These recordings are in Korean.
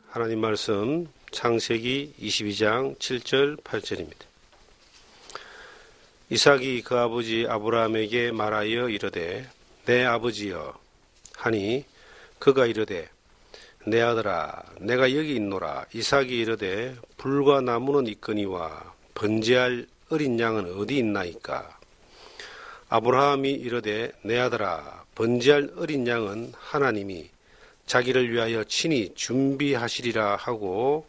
하나님 말씀 창세기 22장 7절 8절입니다. 이삭이 그 아버지 아브라함에게 말하여 이르되 내 아버지여 하니 그가 이르되 내 아들아 내가 여기 있노라. 이삭이 이르되 불과 나무는 있거니와 번제할 어린 양은 어디 있나이까. 아브라함이 이르되 내 아들아 번제할 어린 양은 하나님이 자기를 위하여 친히 준비하시리라 하고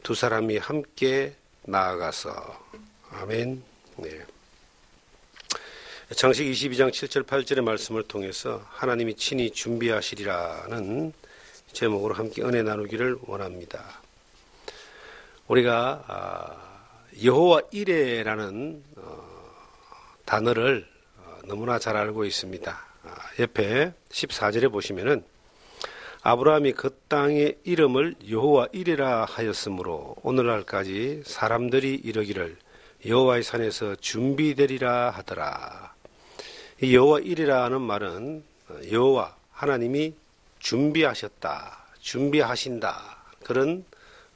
두 사람이 함께 나아가서. 아멘. 네. 창세기 22장 7절 8절의 말씀을 통해서 하나님이 친히 준비하시리라는 제목으로 함께 은혜 나누기를 원합니다. 우리가 여호와 이레라는 단어를 너무나 잘 알고 있습니다. 옆에 14절에 보시면은 아브라함이 그 땅의 이름을 여호와 이레라 하였으므로 오늘날까지 사람들이 이르기를 여호와의 산에서 준비되리라 하더라. 이 여호와 이레라는 말은 여호와 하나님이 준비하셨다, 준비하신다, 그런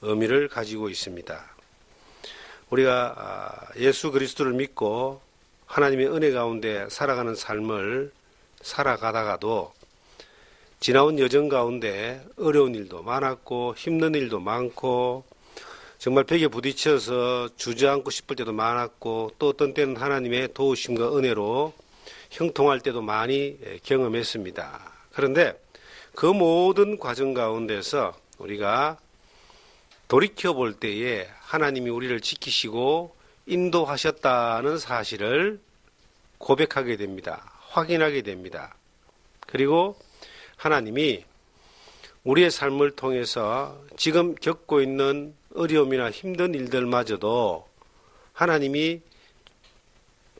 의미를 가지고 있습니다. 우리가 예수 그리스도를 믿고 하나님의 은혜 가운데 살아가는 삶을 살아가다가도 지나온 여정 가운데 어려운 일도 많았고 힘든 일도 많고 정말 벽에 부딪혀서 주저앉고 싶을 때도 많았고 또 어떤 때는 하나님의 도우심과 은혜로 형통할 때도 많이 경험했습니다. 그런데 그 모든 과정 가운데서 우리가 돌이켜 볼 때에 하나님이 우리를 지키시고 인도하셨다는 사실을 고백하게 됩니다. 확인하게 됩니다. 그리고 하나님이 우리의 삶을 통해서 지금 겪고 있는 어려움이나 힘든 일들마저도 하나님이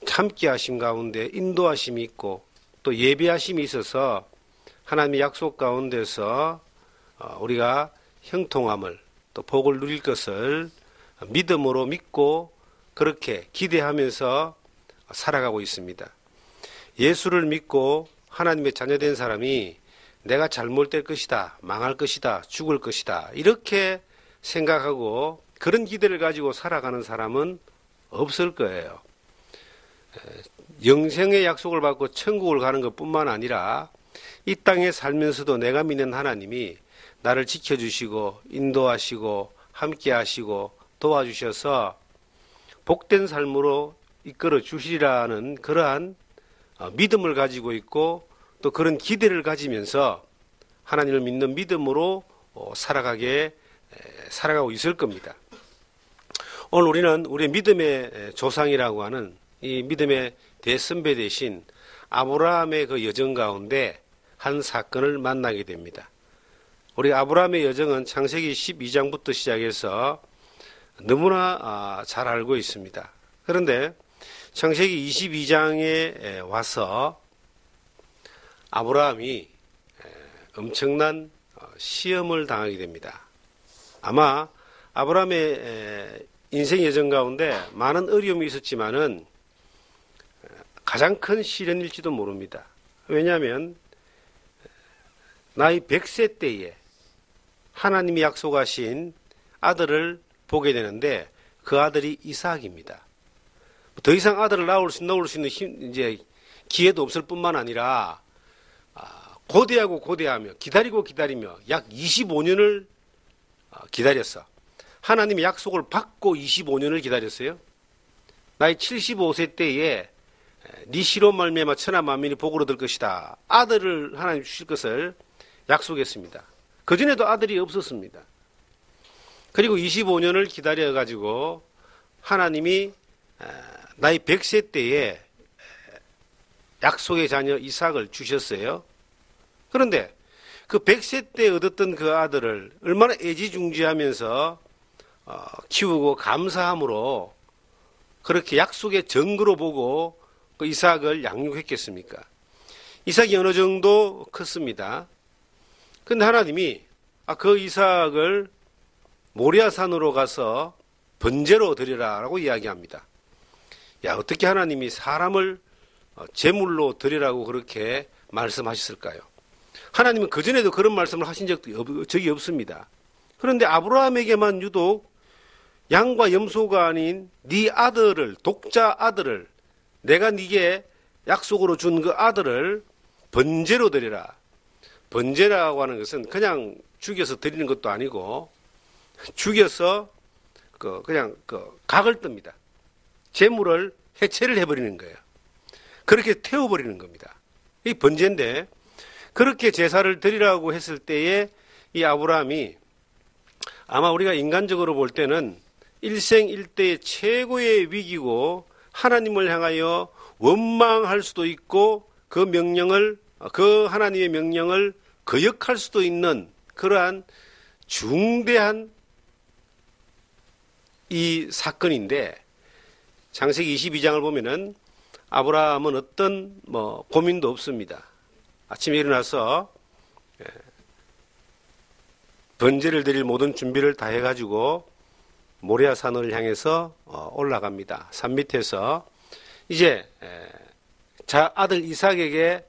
함께 하심 가운데 인도하심이 있고 또 예비하심이 있어서 하나님의 약속 가운데서 우리가 형통함을 또 복을 누릴 것을 믿음으로 믿고 그렇게 기대하면서 살아가고 있습니다. 예수를 믿고 하나님의 자녀된 사람이 내가 잘못될 것이다, 망할 것이다, 죽을 것이다 이렇게 생각하고 그런 기대를 가지고 살아가는 사람은 없을 거예요. 영생의 약속을 받고 천국을 가는 것뿐만 아니라 이 땅에 살면서도 내가 믿는 하나님이 나를 지켜주시고 인도하시고 함께 하시고 도와주셔서 복된 삶으로 이끌어 주시리라는 그러한 믿음을 가지고 있고 또 그런 기대를 가지면서 하나님을 믿는 믿음으로 살아가고 있을 겁니다. 오늘 우리는 우리의 믿음의 조상이라고 하는 이 믿음의 대선배 대신 아브라함의 그 여정 가운데 한 사건을 만나게 됩니다. 우리 아브라함의 여정은 창세기 12장부터 시작해서 너무나 잘 알고 있습니다. 그런데 창세기 22장에 와서 아브라함이 엄청난 시험을 당하게 됩니다. 아마 아브라함의 인생 여정 가운데 많은 어려움이 있었지만은 가장 큰 시련일지도 모릅니다. 왜냐하면 나이 100세 때에 하나님이 약속하신 아들을 보게 되는데 그 아들이 이삭입니다. 더 이상 아들을 낳을 수 있는 이제 기회도 없을 뿐만 아니라 고대하며 기다리며 약 25년을 기다렸어. 하나님의 약속을 받고 25년을 기다렸어요. 나이 75세 때에 네 시로 말미암아 천하 만민이 복을 얻을 것이다. 아들을 하나님 주실 것을 약속했습니다. 그전에도 아들이 없었습니다. 그리고 25년을 기다려가지고 하나님이 나이 100세 때에 약속의 자녀 이삭을 주셨어요. 그런데 그 100세 때 얻었던 그 아들을 얼마나 애지중지하면서 키우고 감사함으로 그렇게 약속의 증거로 보고 그 이삭을 양육했겠습니까? 이삭이 어느 정도 컸습니다. 그런데 하나님이 그 이삭을 모리아산으로 가서 번제로 드리라라고 이야기합니다. 야, 어떻게 하나님이 사람을 제물로 드리라고 그렇게 말씀하셨을까요? 하나님은 그전에도 그런 말씀을 하신 적이 없습니다. 그런데 아브라함에게만 유독 양과 염소가 아닌 네 아들을, 독자 아들을, 내가 네게 약속으로 준 그 아들을 번제로 드리라. 번제라고 하는 것은 그냥 죽여서 드리는 것도 아니고 죽여서 그냥 각을 뜹니다. 제물을 해체를 해버리는 거예요. 그렇게 태워버리는 겁니다. 이 번제인데, 그렇게 제사를 드리라고 했을 때에 이 아브라함이 아마 우리가 인간적으로 볼 때는 일생일대의 최고의 위기고 하나님을 향하여 원망할 수도 있고 그 하나님의 명령을 거역할 수도 있는 그러한 중대한 이 사건인데, 창세기 22장을 보면은 아브라함은 어떤 고민도 없습니다. 아침에 일어나서 번제를 드릴 모든 준비를 다 해가지고 모리아 산을 향해서 올라갑니다. 산 밑에서 이제 아들 이삭에게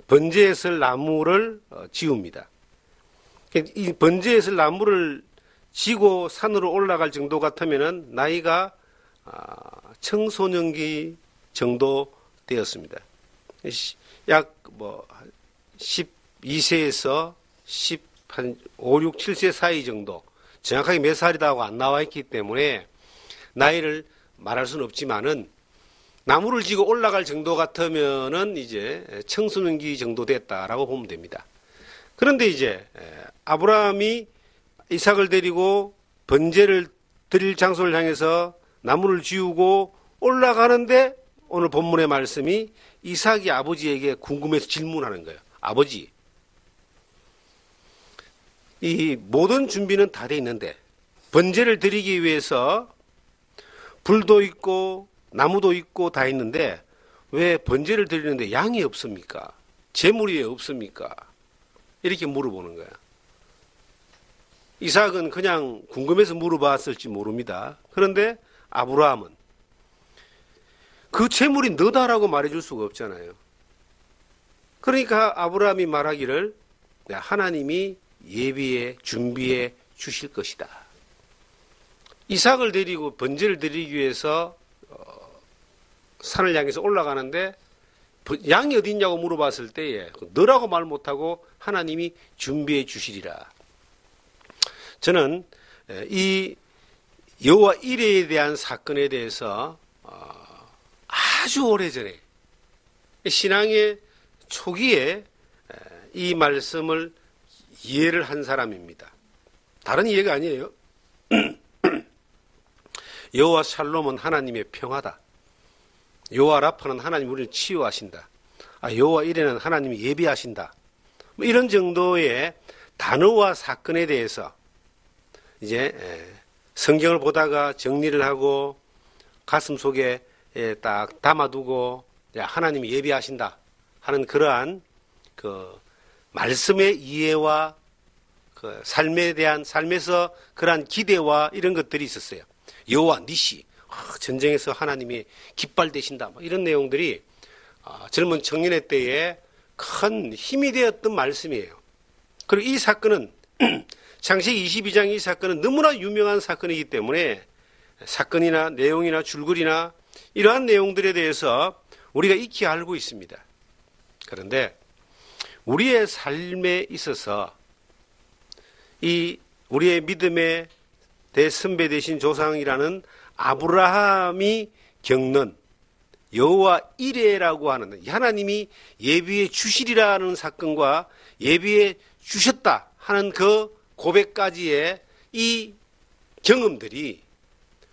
번제에 쓸 나무를 지웁니다. 이 번제에 쓸 나무를 지고 산으로 올라갈 정도 같으면은 나이가 청소년기 정도 되었습니다. 약 12세에서 5, 6, 7세 사이 정도, 정확하게 몇 살이라고 안 나와 있기 때문에 나이를 말할 수는 없지만은 나무를 지고 올라갈 정도 같으면은 이제 청소년기 정도 됐다라고 보면 됩니다. 그런데 이제 아브라함이 이삭을 데리고 번제를 드릴 장소를 향해서 나무를 지우고 올라가는데 오늘 본문의 말씀이 이삭이 아버지에게 궁금해서 질문하는 거예요. 아버지, 이 모든 준비는 다 돼 있는데 번제를 드리기 위해서 불도 있고 나무도 있고 다 있는데 왜 번제를 드리는데 양이 없습니까? 제물이 왜 없습니까? 이렇게 물어보는 거야. 이삭은 그냥 궁금해서 물어봤을지 모릅니다. 그런데 아브라함은 그 제물이 너다라고 말해줄 수가 없잖아요. 그러니까 아브라함이 말하기를 하나님이 예비해 준비해 주실 것이다. 이삭을 데리고 번제를 드리기 위해서 산을 향해서 올라가는데 양이 어디 있냐고 물어봤을 때에 너라고 말 못하고 하나님이 준비해 주시리라. 저는 이 여호와 이레에 대한 사건에 대해서 아주 오래전에 신앙의 초기에 이 말씀을 이해를 한 사람입니다. 다른 이해가 아니에요. 여호와 샬롬은 하나님의 평화다. 여호와 라파는 하나님 우리를 치유하신다. 여호와 이레는 하나님이 예비하신다. 이런 정도의 단어와 사건에 대해서 이제 성경을 보다가 정리를 하고 가슴 속에 딱 담아두고 하나님이 예비하신다 하는 그러한 그 말씀의 이해와 그 삶에서 그러한 기대와 이런 것들이 있었어요. 여호와 니시, 전쟁에서 하나님이 깃발 되신다, 이런 내용들이 젊은 청년의 때에 큰 힘이 되었던 말씀이에요. 그리고 이 사건은 창세기 22장 이 사건은 너무나 유명한 사건이기 때문에 사건이나 내용이나 줄거리나 이러한 내용들에 대해서 우리가 익히 알고 있습니다. 그런데 우리의 삶에 있어서 이 우리의 믿음의 대선배 되신 조상이라는 아브라함이 겪는 여호와 이레라고 하는 하나님이 예비해 주시리라는 사건과 예비해 주셨다 하는 그 고백까지의 이 경험들이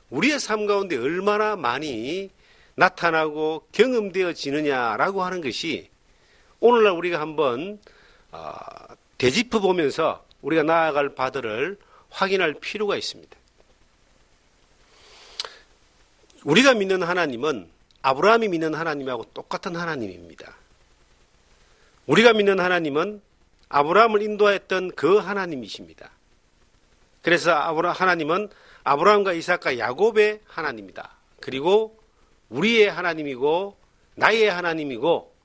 우리의 삶 가운데 얼마나 많이 나타나고 경험되어지느냐라고 하는 것이 오늘날 우리가 한번 되짚어 보면서 우리가 나아갈 바들을 확인할 필요가 있습니다. 우리가 믿는 하나님은 아브라함이 믿는 하나님하고 똑같은 하나님입니다. 우리가 믿는 하나님은 아브라함을 인도했던 그 하나님이십니다. 그래서 하나님은 아브라함과 이삭과 야곱의 하나님이다. 그리고 우리의 하나님이고 나의 하나님이고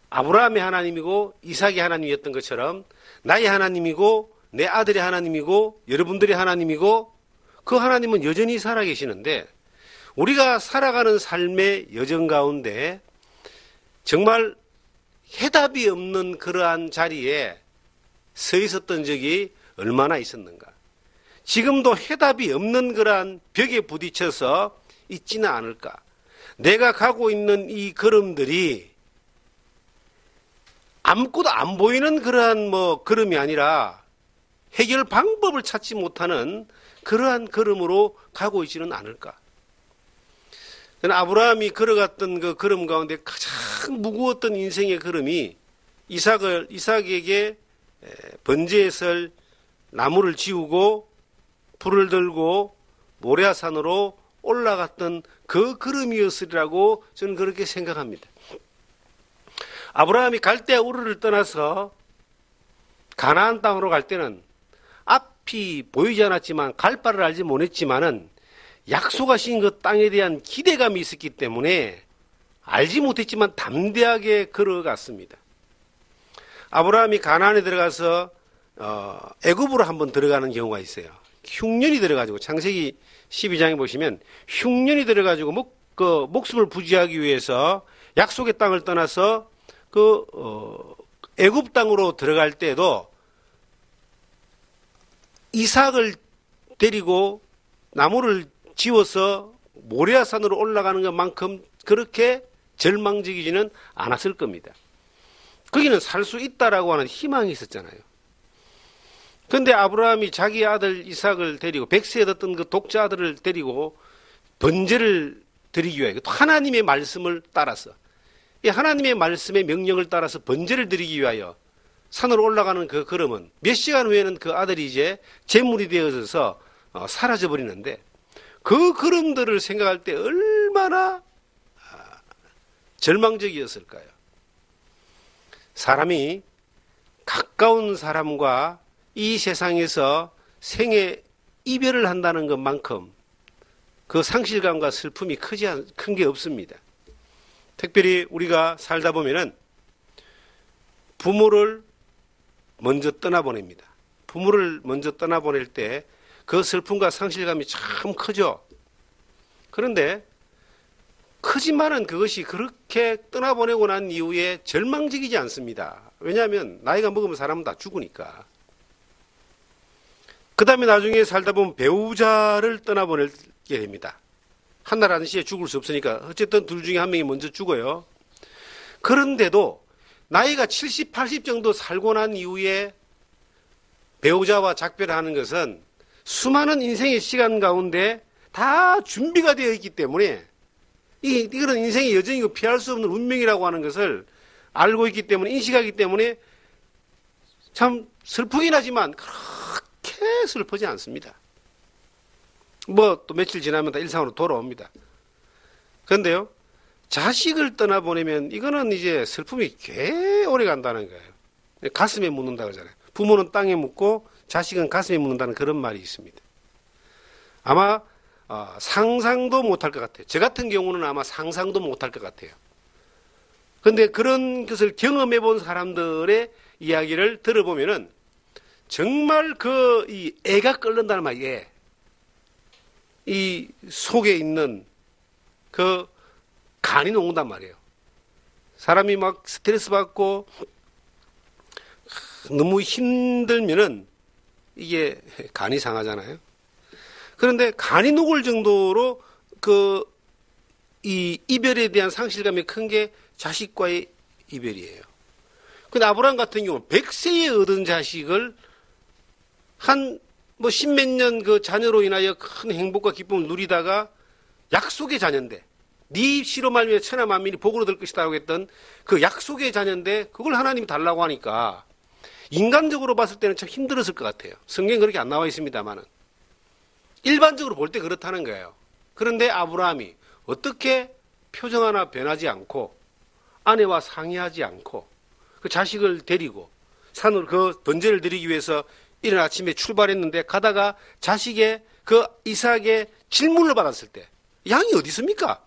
아브라함의 하나님이고 이삭의 하나님이었던 것처럼 나의 하나님이고 내 아들이 하나님이고 여러분들이 하나님이고 그 하나님은 여전히 살아계시는데 우리가 살아가는 삶의 여정 가운데 정말 해답이 없는 그러한 자리에 서 있었던 적이 얼마나 있었는가. 지금도 해답이 없는 그러한 벽에 부딪혀서 있지는 않을까. 내가 가고 있는 이 걸음들이 아무것도 안 보이는 그러한 걸음이 아니라 해결 방법을 찾지 못하는 그러한 걸음으로 가고 있지는 않을까. 아브라함이 걸어갔던 그 걸음 가운데 가장 무거웠던 인생의 걸음이 이삭에게 번제에 설 나무를 지우고 불을 들고 모레아산으로 올라갔던 그 걸음이었으리라고 저는 그렇게 생각합니다. 아브라함이 갈대아 우르를 떠나서 가나안 땅으로 갈 때는 앞이 보이지 않았지만 갈 바를 알지 못했지만은 약속하신 그 땅에 대한 기대감이 있었기 때문에 알지 못했지만 담대하게 걸어갔습니다. 아브라함이 가나안에 들어가서 애굽으로 한번 들어가는 경우가 있어요. 흉년이 들어가지고 창세기 12장에 보시면 흉년이 들어가지고 목숨을 부지하기 위해서 약속의 땅을 떠나서 애굽 땅으로 들어갈 때도 이삭을 데리고 나무를 지워서 모레아산으로 올라가는 것만큼 그렇게 절망적이지는 않았을 겁니다. 거기는 살 수 있다라고 하는 희망이 있었잖아요. 그런데 아브라함이 자기 아들 이삭을 데리고 백세에 뒀던 그 독자 아들을 데리고 번제를 드리기 위해 하나님의 말씀을 따라서 이 하나님의 말씀의 명령을 따라서 번제를 드리기 위하여 산으로 올라가는 그 걸음은 몇 시간 후에는 그 아들이 이제 제물이 되어져서 사라져 버리는데 그 걸음들을 생각할 때 얼마나 절망적이었을까요? 사람이 가까운 사람과 이 세상에서 생애 이별을 한다는 것만큼 그 상실감과 슬픔이 큰 게 없습니다. 특별히 우리가 살다 보면은 부모를 먼저 떠나보냅니다. 부모를 먼저 떠나보낼 때 그 슬픔과 상실감이 참 크죠. 그런데 크지만은 그것이 그렇게 떠나보내고 난 이후에 절망적이지 않습니다. 왜냐하면 나이가 먹으면 사람은 다 죽으니까. 그 다음에 나중에 살다 보면 배우자를 떠나보내게 됩니다. 한날 한시에 죽을 수 없으니까 어쨌든 둘 중에 한 명이 먼저 죽어요. 그런데도 나이가 70, 80 정도 살고 난 이후에 배우자와 작별하는 것은 수많은 인생의 시간 가운데 다 준비가 되어 있기 때문에 이거는 인생의 여정이고 피할 수 없는 운명이라고 하는 것을 알고 있기 때문에 인식하기 때문에 참 슬프긴 하지만 그렇게 슬프지 않습니다. 또 며칠 지나면 다 일상으로 돌아옵니다. 그런데요, 자식을 떠나보내면 이거는 이제 슬픔이 꽤 오래 간다는 거예요. 가슴에 묻는다 그러잖아요. 부모는 땅에 묻고 자식은 가슴에 묻는다는 그런 말이 있습니다. 아마 상상도 못할 것 같아요. 저 같은 경우는 아마 상상도 못할 것 같아요. 그런데 그런 것을 경험해 본 사람들의 이야기를 들어보면은 정말 이 애가 끓는다는 말이에요. 이 속에 있는 그 간이 녹는단 말이에요. 사람이 막 스트레스 받고 너무 힘들면은 이게 간이 상하잖아요. 그런데 간이 녹을 정도로 이 이별에 대한 상실감이 큰 게 자식과의 이별이에요. 근데 아브라함 같은 경우 100세에 얻은 자식을 한 십몇 년 그 자녀로 인하여 큰 행복과 기쁨을 누리다가 약속의 자녀인데 네 씨로 말미암아 천하 만민이 복으로 될 것이다라고 했던 그 약속의 자녀인데 그걸 하나님이 달라고 하니까 인간적으로 봤을 때는 참 힘들었을 것 같아요. 성경에 그렇게 안 나와 있습니다만은 일반적으로 볼 때 그렇다는 거예요. 그런데 아브라함이 어떻게 표정 하나 변하지 않고 아내와 상의하지 않고 그 자식을 데리고 산으로 그 번제를 드리기 위해서 이른 아침에 출발했는데 가다가 자식의 그 이삭의 질문을 받았을 때 양이 어디 있습니까?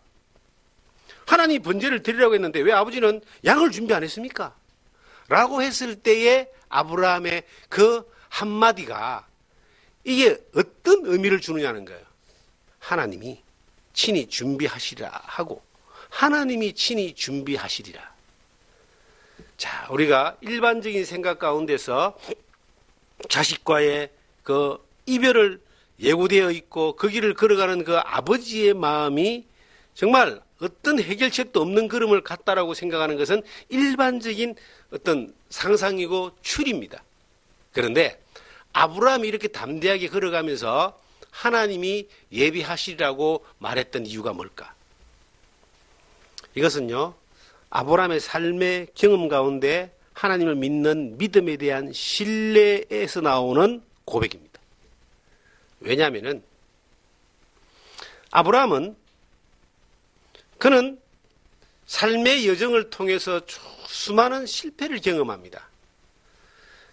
하나님이 번제를 드리라고 했는데 왜 아버지는 양을 준비 안 했습니까? 라고 했을 때에 아브라함의 그 한마디가 이게 어떤 의미를 주느냐는 거예요. 하나님이 친히 준비하시리라 하고 하나님이 친히 준비하시리라. 자, 우리가 일반적인 생각 가운데서 자식과의 그 이별을 예고되어 있고 그 길을 걸어가는 그 아버지의 마음이 정말 어떤 해결책도 없는 걸음을 갔다라고 생각하는 것은 일반적인 어떤 상상이고 추리입니다. 그런데 아브라함이 이렇게 담대하게 걸어가면서 하나님이 예비하시리라고 말했던 이유가 뭘까? 이것은요, 아브라함의 삶의 경험 가운데 하나님을 믿는 믿음에 대한 신뢰에서 나오는 고백입니다. 왜냐하면은 아브라함은 그는 삶의 여정을 통해서 수많은 실패를 경험합니다.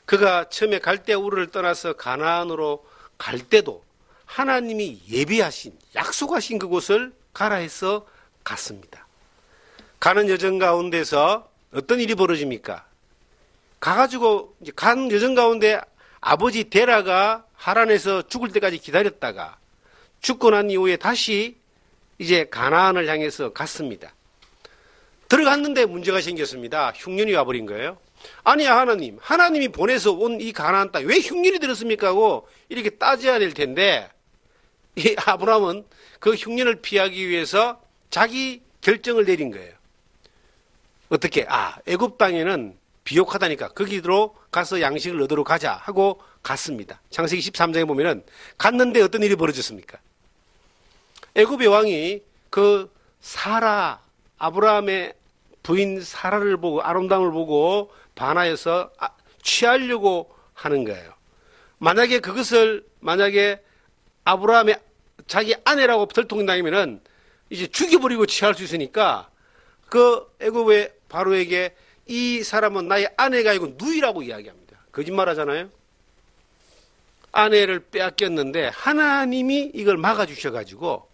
그가 처음에 갈대아 우르를 떠나서 가나안으로 갈 때도 하나님이 예비하신 약속하신 그곳을 가라 해서 갔습니다. 가는 여정 가운데서 어떤 일이 벌어집니까? 가가지고 이제 간 여정 가운데 아버지 데라가 하란에서 죽을 때까지 기다렸다가 죽고 난 이후에 다시 이제 가나안을 향해서 갔습니다. 들어갔는데 문제가 생겼습니다. 흉년이 와버린 거예요. 아니야 하나님, 하나님이 보내서 온 이 가나안 땅 왜 흉년이 들었습니까 하고 이렇게 따져야 될 텐데 이 아브라함은 그 흉년을 피하기 위해서 자기 결정을 내린 거예요. 어떻게? 애굽 땅에는 비옥하다니까 거기로 가서 양식을 얻으러 가자 하고 갔습니다. 창세기 13장에 보면은 갔는데 어떤 일이 벌어졌습니까? 애굽의 왕이 그 사라, 아브라함의 부인 사라를 보고 아름다움을 보고 반하여서 취하려고 하는 거예요. 만약에 아브라함의 자기 아내라고 들통당하면은 이제 죽여버리고 취할 수 있으니까 그 애굽의 바로에게 이 사람은 나의 아내가 아니고 누이라고 이야기합니다. 거짓말하잖아요. 아내를 빼앗겼는데 하나님이 이걸 막아주셔가지고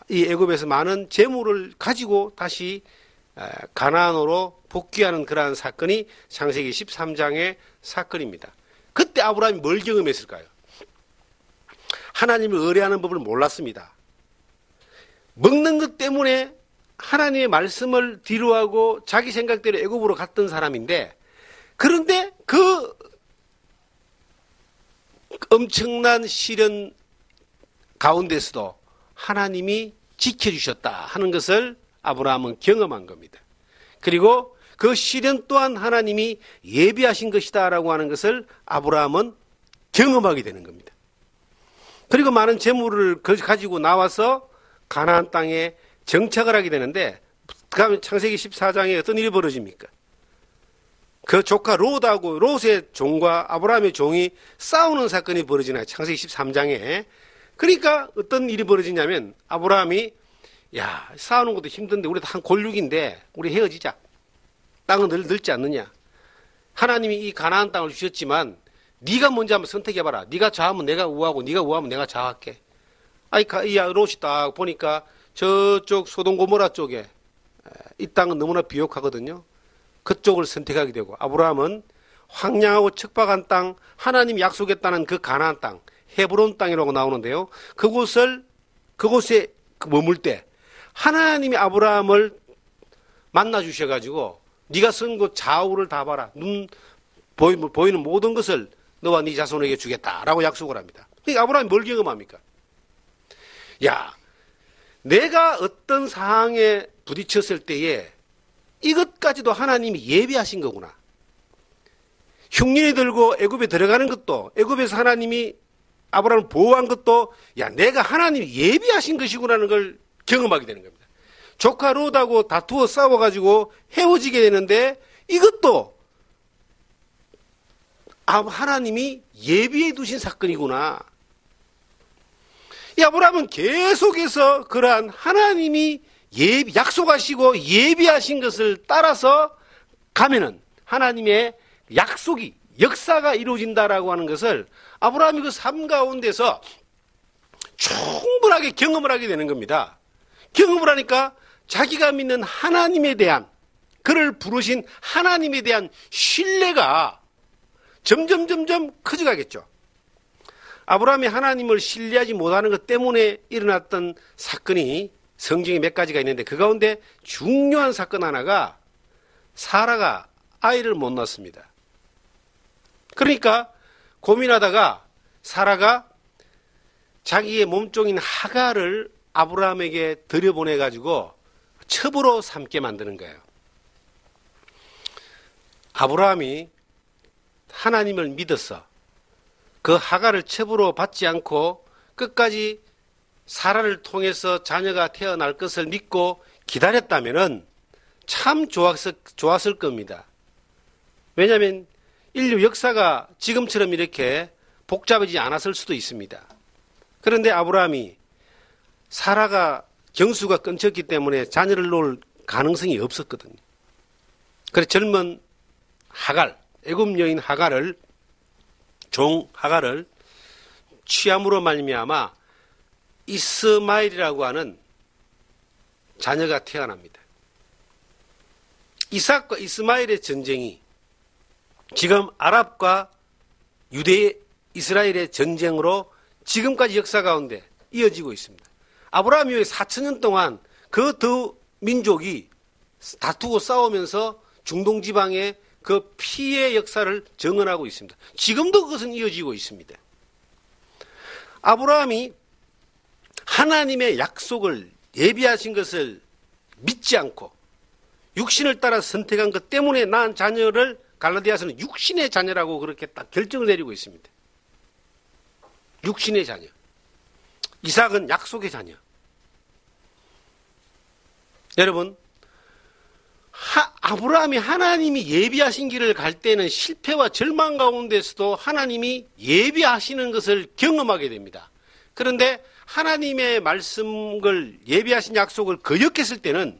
이 애굽에서 많은 재물을 가지고 다시 가나안으로 복귀하는 그러한 사건이 창세기 13장의 사건입니다. 그때 아브라함이 뭘 경험했을까요? 하나님을 의뢰하는 법을 몰랐습니다. 먹는 것 때문에 하나님의 말씀을 뒤로하고 자기 생각대로 애굽으로 갔던 사람인데, 그런데 그 엄청난 시련 가운데서도 하나님이 지켜주셨다 하는 것을 아브라함은 경험한 겁니다. 그리고 그 시련 또한 하나님이 예비하신 것이다 라고 하는 것을 아브라함은 경험하게 되는 겁니다. 그리고 많은 재물을 가지고 나와서 가나안 땅에 정착을 하게 되는데, 그다음에 창세기 14장에 어떤 일이 벌어집니까? 그 조카 롯하고 롯의 종과 아브라함의 종이 싸우는 사건이 벌어지나요? 창세기 13장에. 그러니까 어떤 일이 벌어지냐면 아브라함이 싸우는 것도 힘든데 우리 다 한 골육인데 우리 헤어지자. 땅은 넓지 않느냐. 하나님이 이 가나안 땅을 주셨지만 네가 먼저 한번 선택해봐라. 네가 좌하면 내가 우하고 네가 우하면 내가 좌할게. 롯이 딱 보니까 저쪽 소돔 고모라 쪽에 이 땅은 너무나 비옥하거든요. 그쪽을 선택하게 되고 아브라함은 황량하고 척박한 땅, 하나님이 약속했다는 그 가나안 땅, 헤브론 땅이라고 나오는데요. 그곳에 머물 때 하나님이 아브라함을 만나 주셔가지고 네가 선 곳 좌우를 다 봐라. 눈 보이는 모든 것을 너와 네 자손에게 주겠다라고 약속을 합니다. 그러니까 아브라함이 뭘 경험합니까? 내가 어떤 상황에 부딪혔을 때에 이것까지도 하나님이 예비하신 거구나. 흉년이 들고 애굽에 들어가는 것도, 애굽에서 하나님이 아브라함을 보호한 것도 내가 하나님이 예비하신 것이구나라는 걸 경험하게 되는 겁니다. 조카 롯하고 다투어 싸워가지고 헤어지게 되는데 이것도 하나님이 예비해 두신 사건이구나. 이 아브라함은 계속해서 그러한 하나님이 약속하시고 예비하신 것을 따라서 가면은 하나님의 약속이, 역사가 이루어진다라고 하는 것을 아브라함이 그 삶 가운데서 충분하게 경험을 하게 되는 겁니다. 경험을 하니까 자기가 믿는 하나님에 대한, 그를 부르신 하나님에 대한 신뢰가 점점 커져가겠죠. 아브라함이 하나님을 신뢰하지 못하는 것 때문에 일어났던 사건이 성경에 몇 가지가 있는데 그 가운데 중요한 사건 하나가 사라가 아이를 못 낳습니다. 그러니까 고민하다가 사라가 자기의 몸종인 하갈을 아브라함에게 들여보내가지고 첩으로 삼게 만드는 거예요. 아브라함이 하나님을 믿어서 그 하갈을 첩으로 받지 않고 끝까지 사라를 통해서 자녀가 태어날 것을 믿고 기다렸다면 참 좋았을 겁니다. 왜냐하면 인류 역사가 지금처럼 이렇게 복잡하지 않았을 수도 있습니다. 그런데 아브라함이 사라가 경수가 끊겼기 때문에 자녀를 놓을 가능성이 없었거든요. 그래서 젊은 하갈, 애굽 여인 하갈을 종 하갈을 취함으로 말미암아 이스마엘이라고 하는 자녀가 태어납니다. 이삭과 이스마엘의 전쟁이 지금 아랍과 유대 이스라엘의 전쟁으로 지금까지 역사 가운데 이어지고 있습니다. 아브라함 이후에 4,000년 동안 그 두 민족이 다투고 싸우면서 중동 지방의 그 피해 역사를 정언하고 있습니다. 지금도 그것은 이어지고 있습니다. 아브라함이 하나님의 약속을 예비하신 것을 믿지 않고 육신을 따라 선택한 것 때문에 낳은 자녀를 갈라디아서는 육신의 자녀라고 그렇게 딱 결정을 내리고 있습니다. 육신의 자녀. 이삭은 약속의 자녀. 여러분, 아브라함이 하나님이 예비하신 길을 갈 때는 실패와 절망 가운데서도 하나님이 예비하시는 것을 경험하게 됩니다. 그런데 하나님의 말씀을 예비하신 약속을 거역했을 때는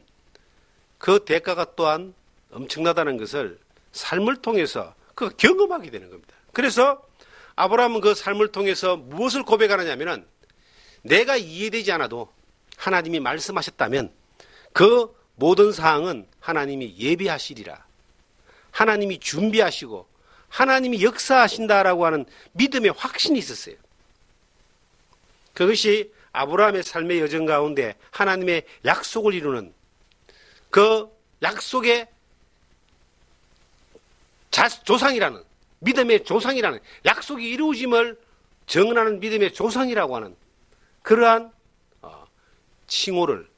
그 대가가 또한 엄청나다는 것을 삶을 통해서 그 경험하게 되는 겁니다. 그래서 아브라함은 그 삶을 통해서 무엇을 고백하느냐면은 내가 이해되지 않아도 하나님이 말씀하셨다면 그 모든 사항은 하나님이 예비하시리라. 하나님이 준비하시고 하나님이 역사하신다라고 하는 믿음의 확신이 있었어요. 그것이 아브라함의 삶의 여정 가운데 하나님의 약속을 이루는 그 약속의 조상이라는 믿음의 조상이라는 약속이 이루어짐을 정언하는 믿음의 조상이라고 하는 그러한 칭호를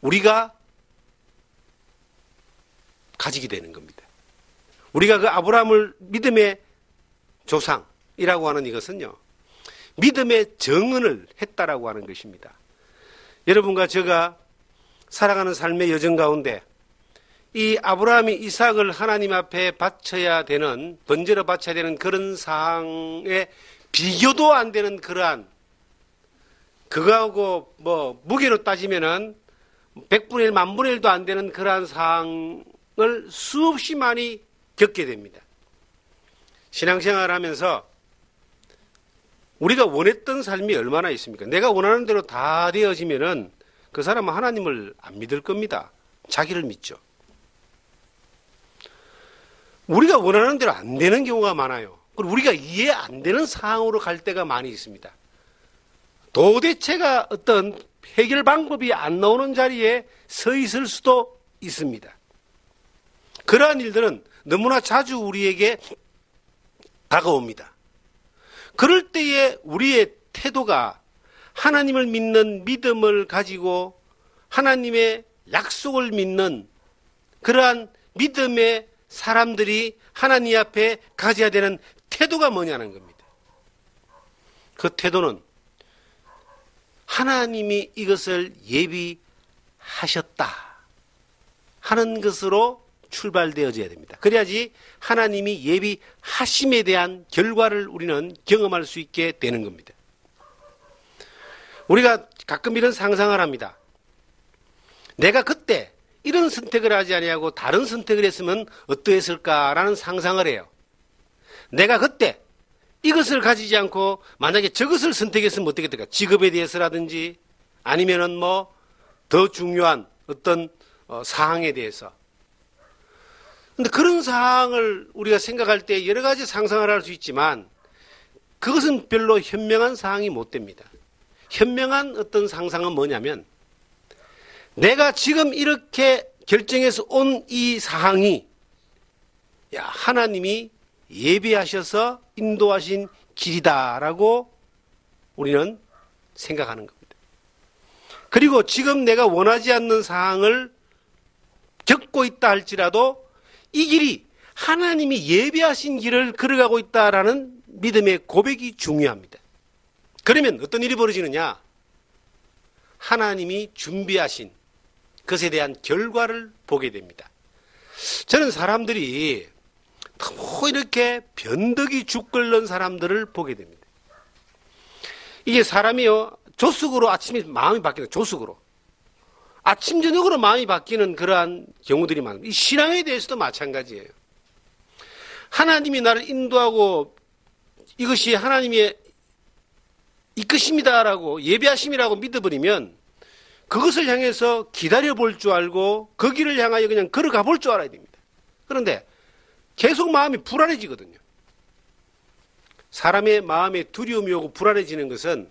우리가 가지게 되는 겁니다. 우리가 그 아브라함을 믿음의 조상이라고 하는 이것은요, 믿음의 정언을 했다라고 하는 것입니다. 여러분과 제가 살아가는 삶의 여정 가운데 이 아브라함이 이삭을 하나님 앞에 바쳐야 되는, 번제로 바쳐야 되는 그런 사항에 비교도 안 되는 그러한, 그거하고 뭐 무게로 따지면은 100분의 1, 만분의 1도 안 되는 그러한 사항을 수없이 많이 겪게 됩니다. 신앙생활을 하면서 우리가 원했던 삶이 얼마나 있습니까? 내가 원하는 대로 다 되어지면은 그 사람은 하나님을 안 믿을 겁니다. 자기를 믿죠. 우리가 원하는 대로 안 되는 경우가 많아요. 그리고 우리가 이해 안 되는 상황으로 갈 때가 많이 있습니다. 도대체가 어떤 해결 방법이 안 나오는 자리에 서 있을 수도 있습니다. 그러한 일들은 너무나 자주 우리에게 다가옵니다. 그럴 때에 우리의 태도가 하나님을 믿는 믿음을 가지고 하나님의 약속을 믿는 그러한 믿음의 사람들이 하나님 앞에 가져야 되는 태도가 뭐냐는 겁니다. 그 태도는 하나님이 이것을 예비하셨다 하는 것으로 출발되어져야 됩니다. 그래야지 하나님이 예비하심에 대한 결과를 우리는 경험할 수 있게 되는 겁니다. 우리가 가끔 이런 상상을 합니다. 내가 그때 이런 선택을 하지 아니하고 다른 선택을 했으면 어떠했을까라는 상상을 해요. 내가 그때 이것을 가지지 않고 만약에 저것을 선택했으면 어떻겠을까? 직업에 대해서라든지 아니면은 뭐 더 중요한 어떤 사항에 대해서 근데 그런 상황을 우리가 생각할 때 여러 가지 상상을 할 수 있지만 그것은 별로 현명한 상황이 못 됩니다. 현명한 어떤 상상은 뭐냐면 내가 지금 이렇게 결정해서 온 이 상황이 하나님이 예비하셔서 인도하신 길이다라고 우리는 생각하는 겁니다. 그리고 지금 내가 원하지 않는 상황을 겪고 있다 할지라도 이 길이 하나님이 예비하신 길을 걸어가고 있다라는 믿음의 고백이 중요합니다. 그러면 어떤 일이 벌어지느냐? 하나님이 준비하신 것에 대한 결과를 보게 됩니다. 저는 사람들이 너무 이렇게 변덕이 죽 끓는 사람들을 보게 됩니다. 이게 사람이요, 조숙으로 아침에 마음이 바뀌는, 조숙으로. 아침, 저녁으로 마음이 바뀌는 그러한 경우들이 많습니다. 이 신앙에 대해서도 마찬가지예요. 하나님이 나를 인도하고 이것이 하나님의 이끄심이다라고, 예비하심이라고 믿어버리면 그것을 향해서 기다려 볼 줄 알고 그 길을 향하여 그냥 걸어가 볼 줄 알아야 됩니다. 그런데 계속 마음이 불안해지거든요. 사람의 마음에 두려움이 오고 불안해지는 것은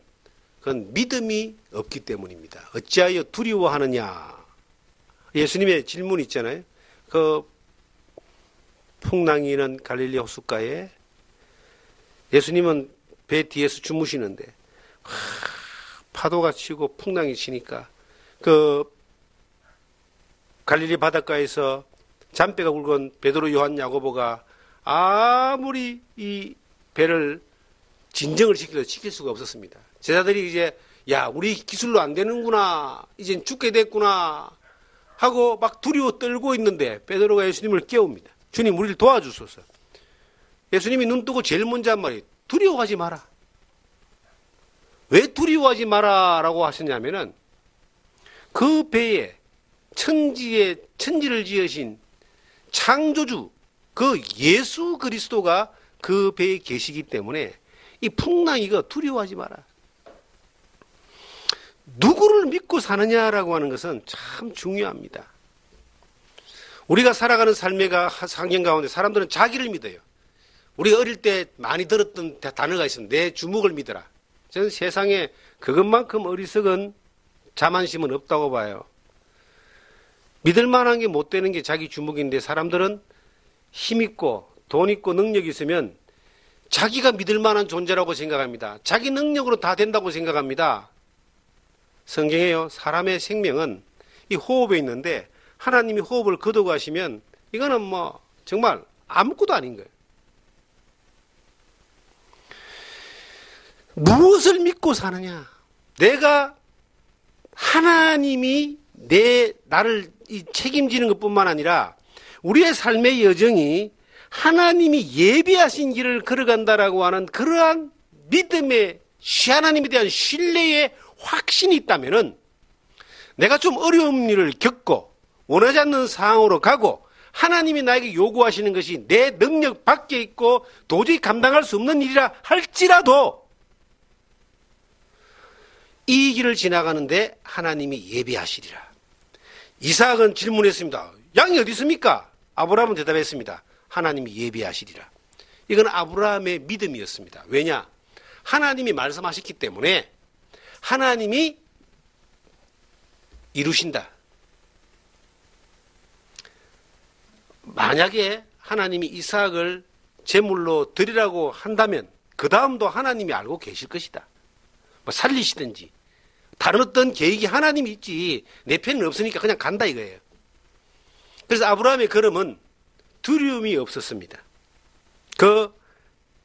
그건 믿음이 없기 때문입니다. 어찌하여 두려워하느냐? 예수님의 질문 있잖아요. 그 풍랑이는 갈릴리 호숫가에 예수님은 배 뒤에서 주무시는데 파도가 치고 풍랑이 치니까 그 갈릴리 바닷가에서 잔배가 굵은 베드로, 요한, 야고보가 아무리 이 배를 진정을 지킬 수가 없었습니다. 제자들이 이제 우리 기술로 안 되는구나, 이젠 죽게 됐구나 하고 막 두려워 떨고 있는데 베드로가 예수님을 깨웁니다. 주님, 우리를 도와주소서. 예수님이 눈 뜨고 제일 먼저 한 말이 두려워하지 마라. 왜 두려워하지 마라 라고 하셨냐면은 그 배에 천지를 지으신 창조주 그 예수 그리스도가 그 배에 계시기 때문에 이 풍랑이가 두려워하지 마라. 누구를 믿고 사느냐라고 하는 것은 참 중요합니다. 우리가 살아가는 삶의 환경 가운데 사람들은 자기를 믿어요. 우리가 어릴 때 많이 들었던 단어가 있습니다. 내 주먹을 믿어라. 저는 세상에 그것만큼 어리석은 자만심은 없다고 봐요. 믿을 만한 게 못 되는 게 자기 주먹인데 사람들은 힘 있고 돈 있고 능력이 있으면 자기가 믿을 만한 존재라고 생각합니다. 자기 능력으로 다 된다고 생각합니다. 성경에요, 사람의 생명은 이 호흡에 있는데 하나님이 호흡을 거둬가시면 이거는 뭐 정말 아무것도 아닌 거예요. 무엇을 믿고 사느냐? 내가 하나님이 나를 책임지는 것뿐만 아니라 우리의 삶의 여정이 하나님이 예비하신 길을 걸어간다라고 하는 그러한 믿음의 하나님에 대한 신뢰의 확신이 있다면은 내가 좀 어려운 일을 겪고 원하지 않는 상황으로 가고 하나님이 나에게 요구하시는 것이 내 능력 밖에 있고 도저히 감당할 수 없는 일이라 할지라도 이 길을 지나가는데 하나님이 예비하시리라. 이삭은 질문했습니다. 양이 어디 있습니까? 아브라함은 대답했습니다. 하나님이 예비하시리라. 이건 아브라함의 믿음이었습니다. 왜냐? 하나님이 말씀하셨기 때문에 하나님이 이루신다. 만약에 하나님이 이삭을 제물로 드리라고 한다면 그 다음도 하나님이 알고 계실 것이다. 뭐 살리시든지 다른 어떤 계획이 하나님이 있지 내 편은 없으니까 그냥 간다 이거예요. 그래서 아브라함의 걸음은 두려움이 없었습니다. 그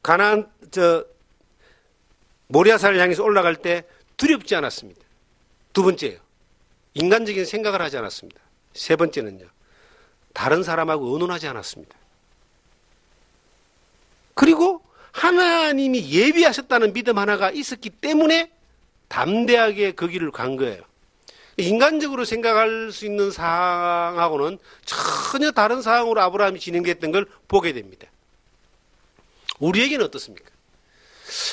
가나안 모리아산을 향해서 올라갈 때 두렵지 않았습니다. 두 번째요, 인간적인 생각을 하지 않았습니다. 세 번째는요, 다른 사람하고 의논하지 않았습니다. 그리고 하나님이 예비하셨다는 믿음 하나가 있었기 때문에 담대하게 그 길을 간 거예요. 인간적으로 생각할 수 있는 상황하고는 전혀 다른 상황으로 아브라함이 진행됐던 걸 보게 됩니다. 우리에게는 어떻습니까?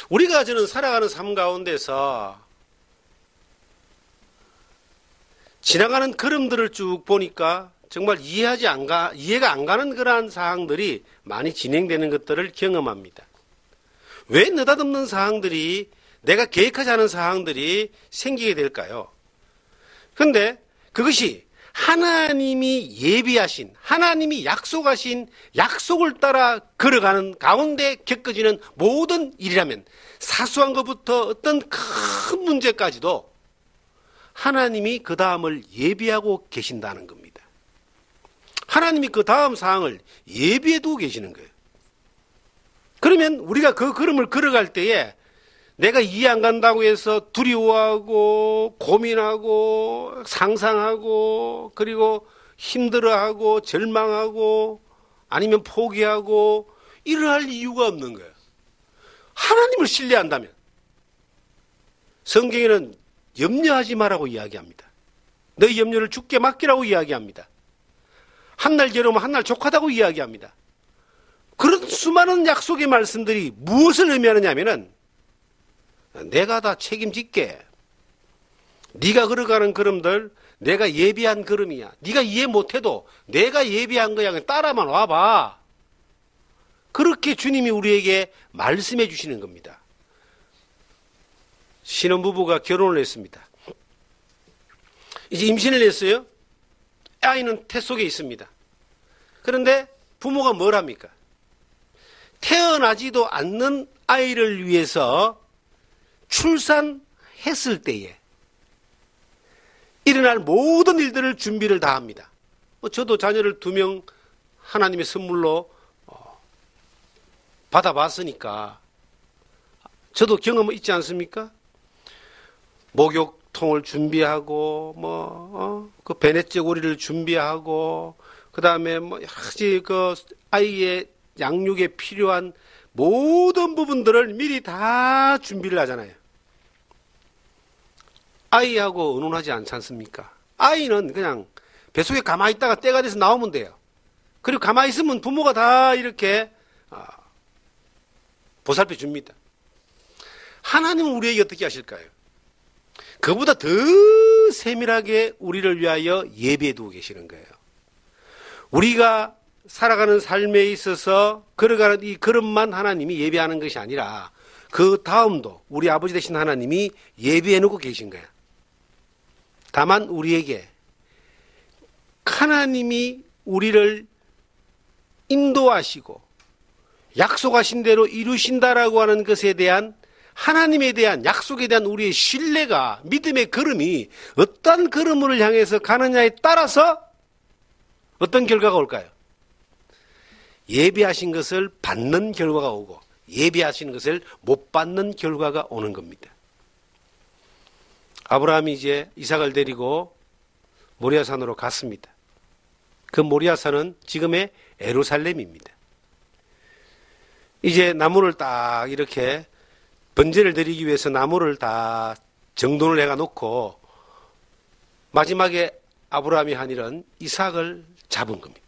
우리가 저는 살아가는 삶 가운데서 지나가는 걸음들을 쭉 보니까 정말 이해가 안 가는 그러한 사항들이 많이 진행되는 것들을 경험합니다. 왜 느닷없는 사항들이, 내가 계획하지 않은 사항들이 생기게 될까요? 그런데 그것이 하나님이 예비하신, 하나님이 약속하신 약속을 따라 걸어가는 가운데 겪어지는 모든 일이라면, 사소한 것부터 어떤 큰 문제까지도 하나님이 그 다음을 예비하고 계신다는 겁니다. 하나님이 그 다음 사항을 예비해 두고 계시는 거예요. 그러면 우리가 그 걸음을 걸어갈 때에 내가 이해 안 간다고 해서 두려워하고 고민하고 상상하고 그리고 힘들어하고 절망하고 아니면 포기하고 이러할 이유가 없는 거예요. 하나님을 신뢰한다면. 성경에는 염려하지 말라고 이야기합니다. 너희 염려를 주께 맡기라고 이야기합니다. 한날 괴로우면 한날 족하다고 이야기합니다. 그런 수많은 약속의 말씀들이 무엇을 의미하느냐 하면은 내가 다 책임질게. 네가 걸어가는 걸음들 내가 예비한 걸음이야. 네가 이해 못해도 내가 예비한 거야. 그냥 따라만 와봐. 그렇게 주님이 우리에게 말씀해 주시는 겁니다. 신혼부부가 결혼을 했습니다. 이제 임신을 했어요. 아이는 태 속에 있습니다. 그런데 부모가 뭘 합니까? 태어나지도 않는 아이를 위해서 출산했을 때에 일어날 모든 일들을 준비를 다 합니다. 저도 자녀를 2명 하나님의 선물로 받아봤으니까 저도 경험은 있지 않습니까? 목욕통을 준비하고 그 배냇저 고리를 준비하고 그다음에 여러 가지 그 아이의 양육에 필요한 모든 부분들을 미리 다 준비를 하잖아요. 아이하고 의논하지 않지 않습니까? 아이는 그냥 뱃속에 가만히 있다가 때가 돼서 나오면 돼요. 그리고 가만히 있으면 부모가 다 이렇게 보살펴 줍니다. 하나님은 우리에게 어떻게 하실까요? 그보다 더 세밀하게 우리를 위하여 예비해 두고 계시는 거예요. 우리가 살아가는 삶에 있어서 걸어가는 이 걸음만 하나님이 예비하는 것이 아니라 그 다음도 우리 아버지 되신 하나님이 예비해 놓고 계신 거예요. 다만 우리에게 하나님이 우리를 인도하시고 약속하신 대로 이루신다라고 하는 것에 대한 하나님에 대한 약속에 대한 우리의 신뢰가 믿음의 걸음이 어떤 걸음을 향해서 가느냐에 따라서 어떤 결과가 올까요? 예비하신 것을 받는 결과가 오고 예비하신 것을 못 받는 결과가 오는 겁니다. 아브라함이 이제 이삭을 데리고 모리아산으로 갔습니다. 그 모리아산은 지금의 예루살렘입니다. 이제 나무를 딱 이렇게 번제를 드리기 위해서 나무를 다 정돈을 해가 놓고 마지막에 아브라함이 한 일은 이삭을 잡은 겁니다.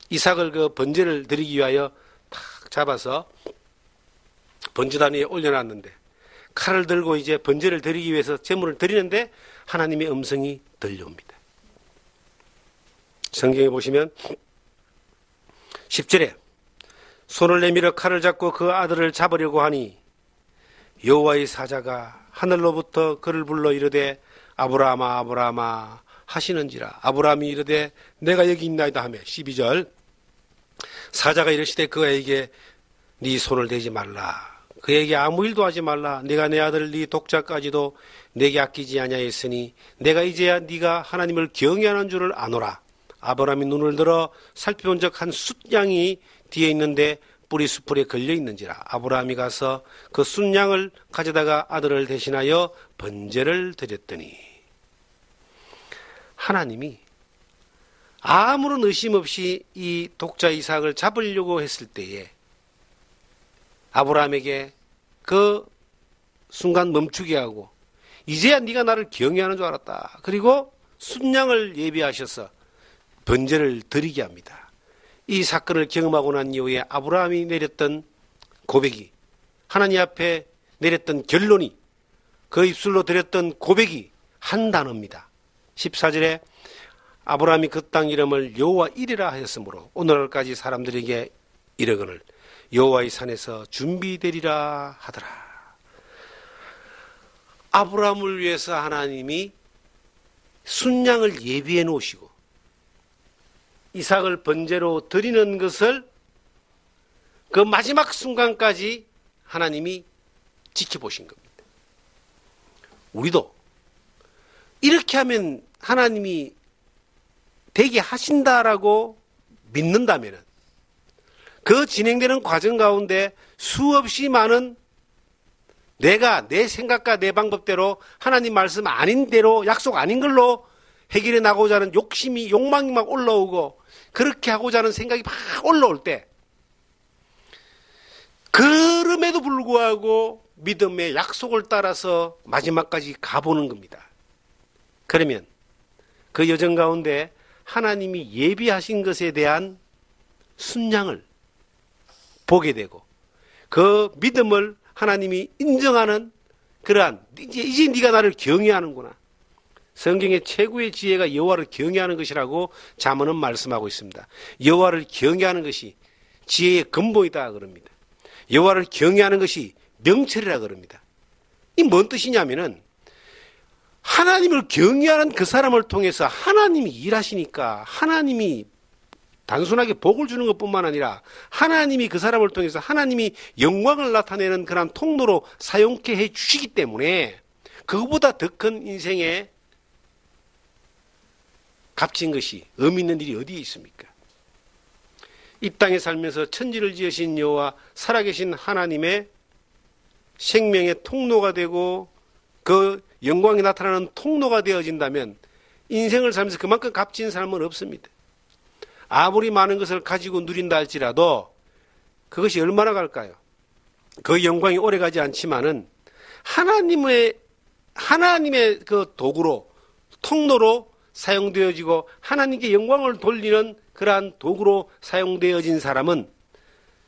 이삭을 그 번제를 드리기 위하여 탁 잡아서 번제단 위에 올려놨는데 칼을 들고 이제 번제를 드리기 위해서 제물을 드리는데 하나님의 음성이 들려옵니다. 성경에 보시면 10절에 손을 내밀어 칼을 잡고 그 아들을 잡으려고 하니 여호와의 사자가 하늘로부터 그를 불러 이르되 아브라함아 아브라함아 하시는지라. 아브라함이 이르되 내가 여기 있나이다 하며 12절 사자가 이르시되 그에게 네 손을 대지 말라. 그에게 아무 일도 하지 말라. 내가 내 아들 네 독자까지도 내게 아끼지 아니하였으니 내가 이제야 네가 하나님을 경외하는 줄을 아노라. 아브라함이 눈을 들어 살펴본 적 한 숫양이 뒤에 있는데 뿌리 수풀에 걸려 있는지라. 아브라함이 가서 그 숫양을 가져다가 아들을 대신하여 번제를 드렸더니 하나님이 아무런 의심 없이 이 독자 이삭을 잡으려고 했을 때에 아브라함에게 그 순간 멈추게 하고 이제야 네가 나를 경외하는 줄 알았다. 그리고 순양을 예비하셔서 번제를 드리게 합니다. 이 사건을 경험하고 난 이후에 아브라함이 내렸던 고백이 하나님 앞에 내렸던 결론이 그 입술로 드렸던 고백이 한 단어입니다. 14절에 아브라함이 그 땅 이름을 여호와 이레라 하였으므로 오늘날까지 사람들에게 이르거늘 여호와의 산에서 준비되리라 하더라. 아브라함을 위해서 하나님이 순양을 예비해 놓으시고 이삭을 번제로 드리는 것을 그 마지막 순간까지 하나님이 지켜보신 겁니다. 우리도 이렇게 하면 하나님이 되게 하신다라고 믿는다면 그 진행되는 과정 가운데 수없이 많은 내가 내 생각과 내 방법대로 하나님 말씀 아닌 대로 약속 아닌 걸로 해결해 나가고자 하는 욕심이 욕망이 막 올라오고 그렇게 하고자 하는 생각이 막 올라올 때 그럼에도 불구하고 믿음의 약속을 따라서 마지막까지 가보는 겁니다. 그러면 그 여정 가운데 하나님이 예비하신 것에 대한 순양을 보게 되고 그 믿음을 하나님이 인정하는 그러한 이제 네가 나를 경외하는구나. 성경의 최고의 지혜가 여호와를 경외하는 것이라고 잠언은 말씀하고 있습니다. 여호와를 경외하는 것이 지혜의 근본이다 그럽니다. 여호와를 경외하는 것이 명철이라 그럽니다. 이 뭔 뜻이냐면은 하나님을 경외하는 그 사람을 통해서 하나님이 일하시니까 하나님이 단순하게 복을 주는 것뿐만 아니라 하나님이 그 사람을 통해서 하나님이 영광을 나타내는 그런 통로로 사용케 해 주시기 때문에 그거보다 더 큰 인생에 값진 것이 의미 있는 일이 어디에 있습니까? 이 땅에 살면서 천지를 지으신 여호와 살아계신 하나님의 생명의 통로가 되고 그 영광이 나타나는 통로가 되어진다면 인생을 살면서 그만큼 값진 삶은 없습니다. 아무리 많은 것을 가지고 누린다 할지라도 그것이 얼마나 갈까요? 그 영광이 오래가지 않지만은 하나님의 그 도구로 통로로 사용되어지고 하나님께 영광을 돌리는 그러한 도구로 사용되어진 사람은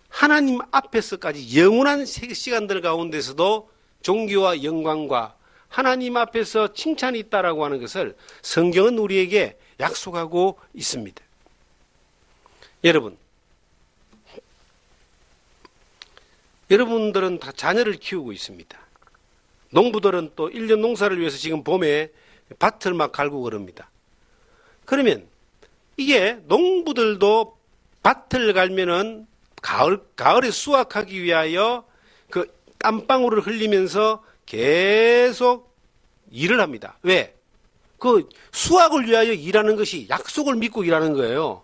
하나님 앞에서까지 영원한 시간들 가운데서도 존귀와 영광과 하나님 앞에서 칭찬이 있다라고 하는 것을 성경은 우리에게 약속하고 있습니다. 여러분들은 다 자녀를 키우고 있습니다. 농부들은 또 1년 농사를 위해서 지금 봄에 밭을 막 갈고 그럽니다. 그러면 이게 농부들도 밭을 갈면은 가을에 수확하기 위하여 그 땀방울을 흘리면서 계속 일을 합니다. 왜? 그 수확을 위하여 일하는 것이 약속을 믿고 일하는 거예요.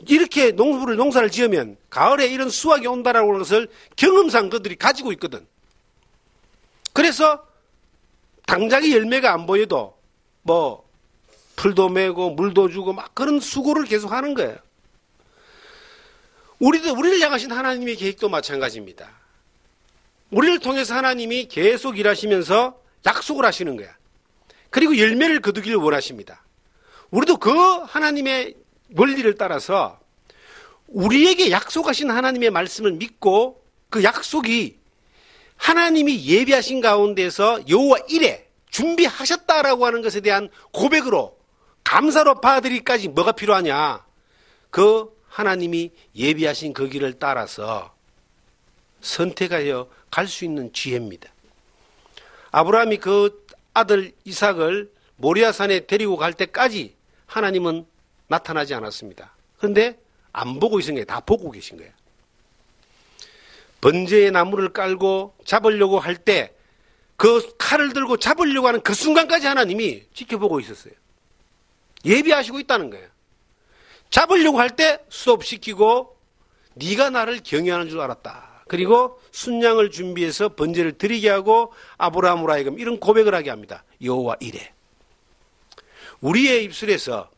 이렇게 농사를 지으면 가을에 이런 수확이 온다라고 하는 것을 경험상 그들이 가지고 있거든. 그래서 당장의 열매가 안 보여도 뭐 풀도 메고 물도 주고 막 그런 수고를 계속 하는 거예요. 우리를 향하신 하나님의 계획도 마찬가지입니다. 우리를 통해서 하나님이 계속 일하시면서 약속을 하시는 거야. 그리고 열매를 거두기를 원하십니다. 우리도 그 하나님의 원리를 따라서 우리에게 약속하신 하나님의 말씀을 믿고 그 약속이 하나님이 예비하신 가운데서 여호와 이레 준비하셨다라고 하는 것에 대한 고백으로 감사로 받아들이기까지 뭐가 필요하냐? 그 하나님이 예비하신 그 길을 따라서 선택하여 갈 수 있는 지혜입니다. 아브라함이 그 아들 이삭을 모리아산에 데리고 갈 때까지 하나님은 나타나지 않았습니다. 그런데 안 보고 있은 게 다 보고 계신 거예요. 번제의 나무를 깔고 잡으려고 할 때 그 칼을 들고 잡으려고 하는 그 순간까지 하나님이 지켜보고 있었어요. 예비하시고 있다는 거예요. 잡으려고 할 때 스톱시키고 네가 나를 경외하는 줄 알았다. 그리고 순양을 준비해서 번제를 드리게 하고 아브라함으로 하여금 이런 고백을 하게 합니다. 여호와 이레. 우리의 입술에서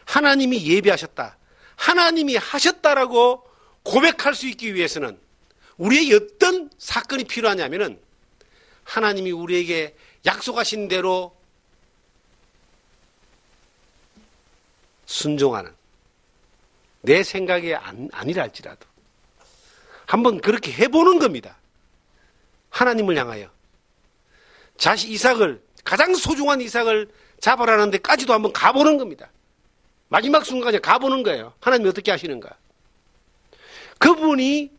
하나님이 예비하셨다, 하나님이 하셨다라고 고백할 수 있기 위해서는 우리의 어떤 사건이 필요하냐면은 하나님이 우리에게 약속하신 대로 순종하는, 내 생각이 아니라 할지라도 한번 그렇게 해보는 겁니다. 하나님을 향하여 이삭을, 가장 소중한 이삭을 잡으라는 데까지도 한번 가보는 겁니다. 마지막 순간에 가보는 거예요. 하나님이 어떻게 하시는가. 그분이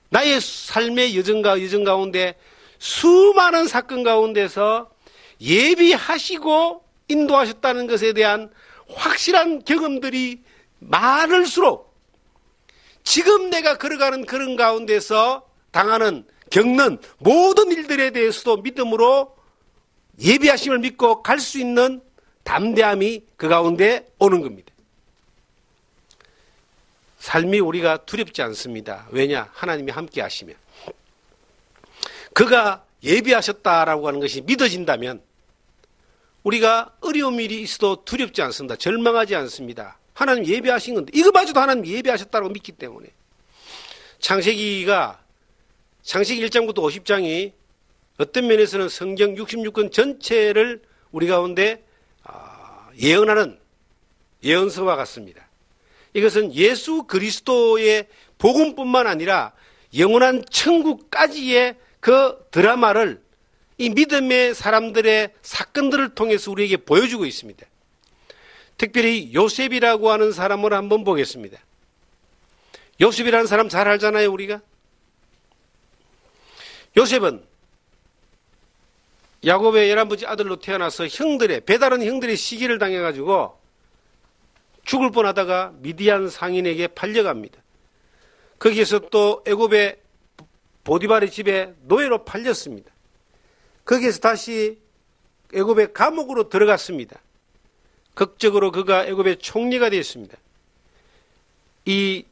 나의 삶의 여정 가운데 수많은 사건 가운데서 예비하시고 인도하셨다는 것에 대한 확실한 경험들이 많을수록 지금 내가 걸어가는 그런 가운데서 겪는 모든 일들에 대해서도 믿음으로 예비하심을 믿고 갈 수 있는 담대함이 그 가운데 오는 겁니다. 삶이 우리가 두렵지 않습니다. 왜냐? 하나님이 함께 하시면. 그가 예비하셨다라고 하는 것이 믿어진다면 우리가 어려운 일이 있어도 두렵지 않습니다. 절망하지 않습니다. 하나님 예비하신 건데 이거마저도 하나님 예비하셨다고 믿기 때문에 창세기 1장부터 50장이 어떤 면에서는 성경 66권 전체를 우리 가운데 예언하는 예언서와 같습니다. 이것은 예수 그리스도의 복음뿐만 아니라 영원한 천국까지의 그 드라마를 이 믿음의 사람들의 사건들을 통해서 우리에게 보여주고 있습니다. 특별히 요셉이라고 하는 사람을 한번 보겠습니다. 요셉이라는 사람 잘 알잖아요, 우리가. 요셉은 야곱의 11번째 아들로 태어나서 배다른 형들의 시기를 당해가지고 죽을 뻔하다가 미디안 상인에게 팔려갑니다. 거기에서 또 애굽의 보디발의 집에 노예로 팔렸습니다. 거기에서 다시 애굽의 감옥으로 들어갔습니다. 극적으로 그가 애굽의 총리가 되었습니다. 이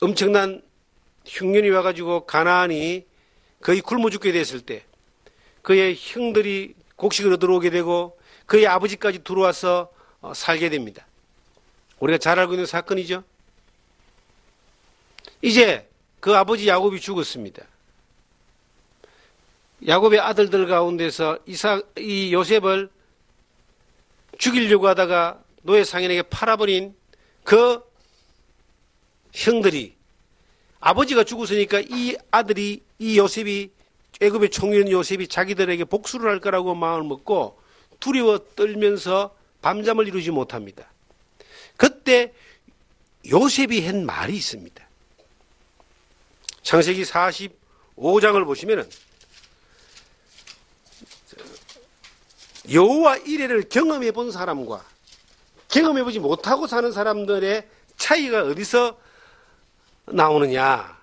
엄청난 흉년이 와가지고 가나안이 거의 굶어 죽게 됐을 때 그의 형들이 곡식으로 들어오게 되고 그의 아버지까지 들어와서 살게 됩니다. 우리가 잘 알고 있는 사건이죠. 이제 그 아버지 야곱이 죽었습니다. 야곱의 아들들 가운데서 이 요셉을 죽이려고 하다가 노예 상인에게 팔아버린 그 형들이 아버지가 죽었으니까 이 요셉이 애굽의 총리인 요셉이 자기들에게 복수를 할 거라고 마음을 먹고 두려워 떨면서 밤잠을 이루지 못합니다. 그때 요셉이 한 말이 있습니다. 창세기 45장을 보시면은 여호와 이레를 경험해 본 사람과 경험해 보지 못하고 사는 사람들의 차이가 어디서 나오느냐.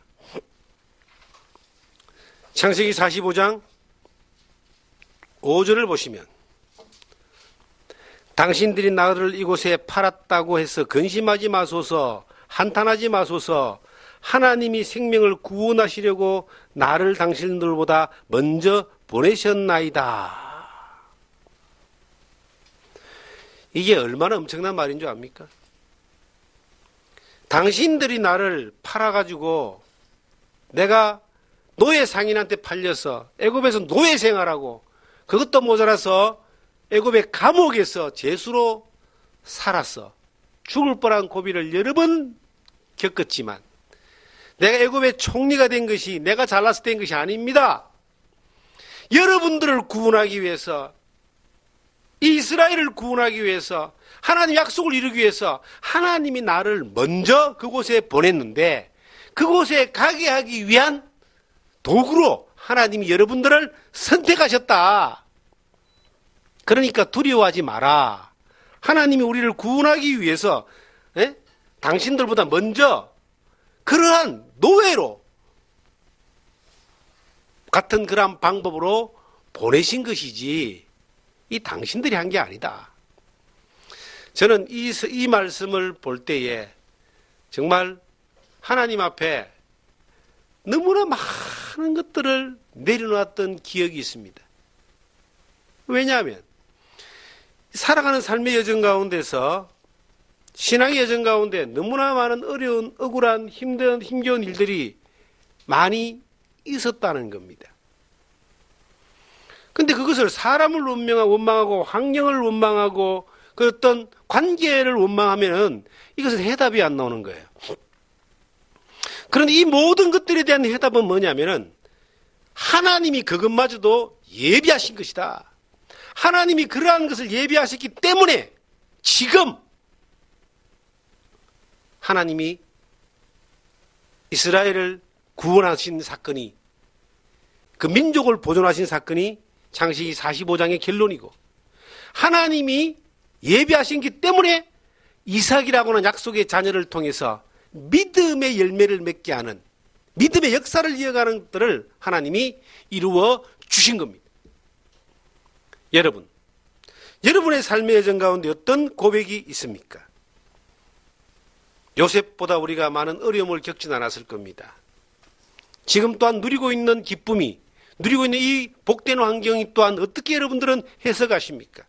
창세기 45장 5절을 보시면 당신들이 나를 이곳에 팔았다고 해서 근심하지 마소서, 한탄하지 마소서. 하나님이 생명을 구원하시려고 나를 당신들보다 먼저 보내셨나이다. 이게 얼마나 엄청난 말인 줄 압니까? 당신들이 나를 팔아가지고 내가 노예 상인한테 팔려서 애굽에서 노예 생활하고 그것도 모자라서 애굽의 감옥에서 죄수로 살았어. 죽을 뻔한 고비를 여러 번 겪었지만 내가 애굽의 총리가 된 것이 내가 잘나서 된 것이 아닙니다. 여러분들을 구원하기 위해서 이스라엘을 구원하기 위해서 하나님 약속을 이루기 위해서 하나님이 나를 먼저 그곳에 보냈는데 그곳에 가게 하기 위한 도구로 하나님이 여러분들을 선택하셨다. 그러니까 두려워하지 마라. 하나님이 우리를 구원하기 위해서 당신들보다 먼저 그러한 노예로 같은 그런 방법으로 보내신 것이지 이 당신들이 한 게 아니다. 저는 이 말씀을 볼 때에 정말 하나님 앞에 너무나 많은 것들을 내려놓았던 기억이 있습니다. 왜냐하면 살아가는 삶의 여정 가운데서 신앙의 여정 가운데 너무나 많은 어려운 억울한 힘겨운 일들이 많이 있었다는 겁니다. 근데 그것을 사람을 원망하고 환경을 원망하고 그 어떤 관계를 원망하면은 이것은 해답이 안 나오는 거예요. 그런데 이 모든 것들에 대한 해답은 뭐냐면은 하나님이 그것마저도 예비하신 것이다. 하나님이 그러한 것을 예비하셨기 때문에 지금 하나님이 이스라엘을 구원하신 사건이, 그 민족을 보존하신 사건이 창세기 45장의 결론이고, 하나님이 예비하신기 때문에 이삭이라고 하는 약속의 자녀를 통해서 믿음의 열매를 맺게 하는, 믿음의 역사를 이어가는 것들을 하나님이 이루어 주신 겁니다. 여러분, 여러분의 삶의 여정 가운데 어떤 고백이 있습니까? 요셉보다 우리가 많은 어려움을 겪진 않았을 겁니다. 지금 또한 누리고 있는 기쁨이, 누리고 있는 이 복된 환경이 또한 어떻게 여러분들은 해석하십니까?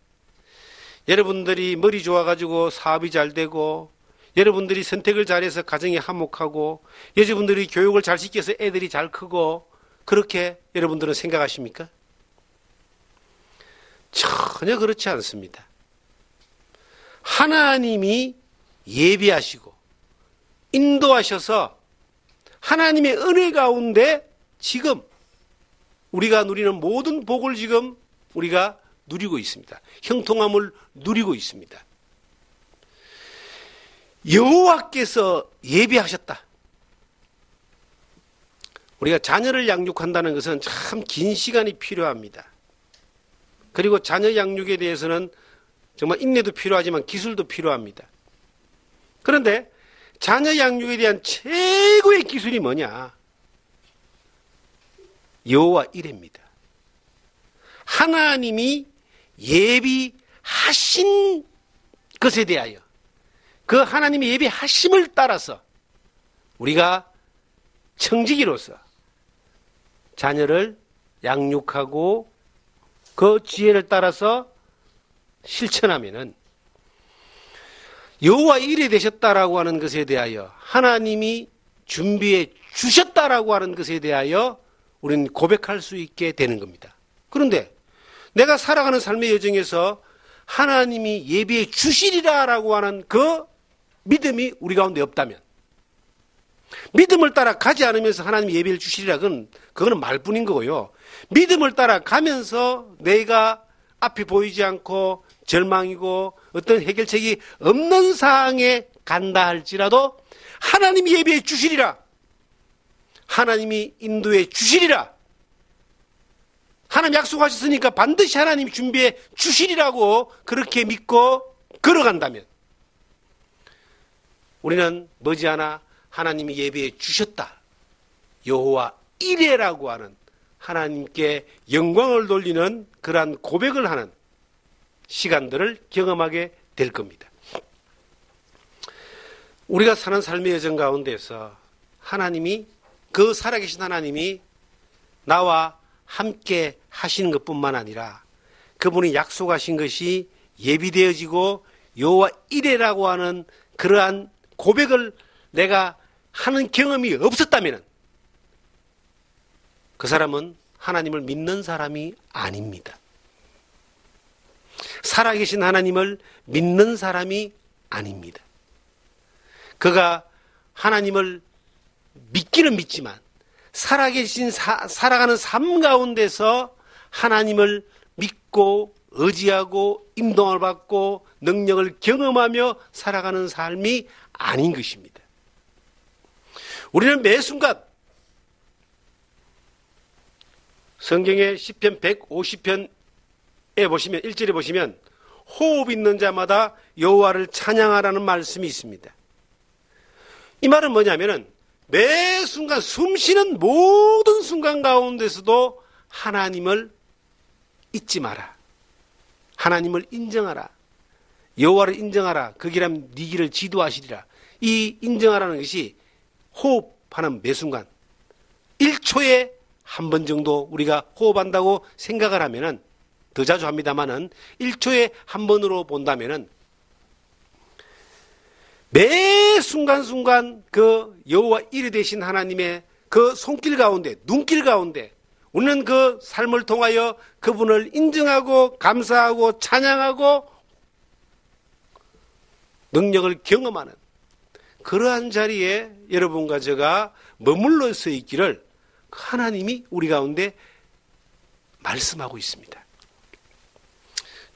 여러분들이 머리 좋아가지고 사업이 잘 되고, 여러분들이 선택을 잘해서 가정이 화목하고, 여러분들이 교육을 잘 시켜서 애들이 잘 크고, 그렇게 여러분들은 생각하십니까? 전혀 그렇지 않습니다. 하나님이 예비하시고 인도하셔서 하나님의 은혜 가운데 지금 우리가 누리는 모든 복을 지금 우리가 누리고 있습니다. 형통함을 누리고 있습니다. 여호와께서 예비하셨다. 우리가 자녀를 양육한다는 것은 참 긴 시간이 필요합니다. 그리고 자녀 양육에 대해서는 정말 인내도 필요하지만 기술도 필요합니다. 그런데 자녀 양육에 대한 최고의 기술이 뭐냐? 여호와 이레입니다. 하나님이 예비하신 것에 대하여, 그 하나님의 예비하심을 따라서 우리가 청지기로서 자녀를 양육하고 그 지혜를 따라서 실천하면은 여호와 일이 되셨다라고 하는 것에 대하여, 하나님이 준비해 주셨다라고 하는 것에 대하여 우리는 고백할 수 있게 되는 겁니다. 그런데 내가 살아가는 삶의 여정에서 하나님이 예비해 주시리라라고 하는 그 믿음이 우리 가운데 없다면, 믿음을 따라 가지 않으면서 하나님이 예비를 주시리라, 그거는 말뿐인 거고요. 믿음을 따라 가면서 내가 앞이 보이지 않고 절망이고 어떤 해결책이 없는 상황에 간다 할지라도 하나님이 예비해 주시리라, 하나님이 인도해 주시리라, 하나님 약속하셨으니까 반드시 하나님이 준비해 주시리라고 그렇게 믿고 걸어간다면 우리는 머지않아 하나님이 예비해 주셨다, 여호와 이레라고 하는 하나님께 영광을 돌리는 그러한 고백을 하는 시간들을 경험하게 될 겁니다. 우리가 사는 삶의 여정 가운데서 하나님이, 그 살아계신 하나님이 나와 함께 하시는 것뿐만 아니라 그분이 약속하신 것이 예비되어지고 여호와 이레라고 하는 그러한 고백을 내가 하는 경험이 없었다면 그 사람은 하나님을 믿는 사람이 아닙니다. 살아계신 하나님을 믿는 사람이 아닙니다. 그가 하나님을 믿기는 믿지만 살아계신 살아가는 삶 가운데서 하나님을 믿고 의지하고 인도를 받고 능력을 경험하며 살아가는 삶이 아닌 것입니다. 우리는 매 순간 성경의 시편 150편에 보시면 1절에 보시면 호흡 있는 자마다 여호와를 찬양하라는 말씀이 있습니다. 이 말은 뭐냐면은 매 순간 숨쉬는 모든 순간 가운데서도 하나님을 잊지 마라. 하나님을 인정하라. 여호와를 인정하라. 그 길은 네 길을 지도하시리라. 이 인정하라는 것이 호흡하는 매 순간 1초에 한 번 정도 우리가 호흡한다고 생각을 하면은, 더 자주 합니다만은 1초에 한 번으로 본다면은 매 순간순간 그 여호와 이레 되신 하나님의 그 손길 가운데, 눈길 가운데 우리는 그 삶을 통하여 그분을 인정하고 감사하고 찬양하고 능력을 경험하는 그러한 자리에 여러분과 제가 머물러 서 있기를 하나님이 우리 가운데 말씀하고 있습니다.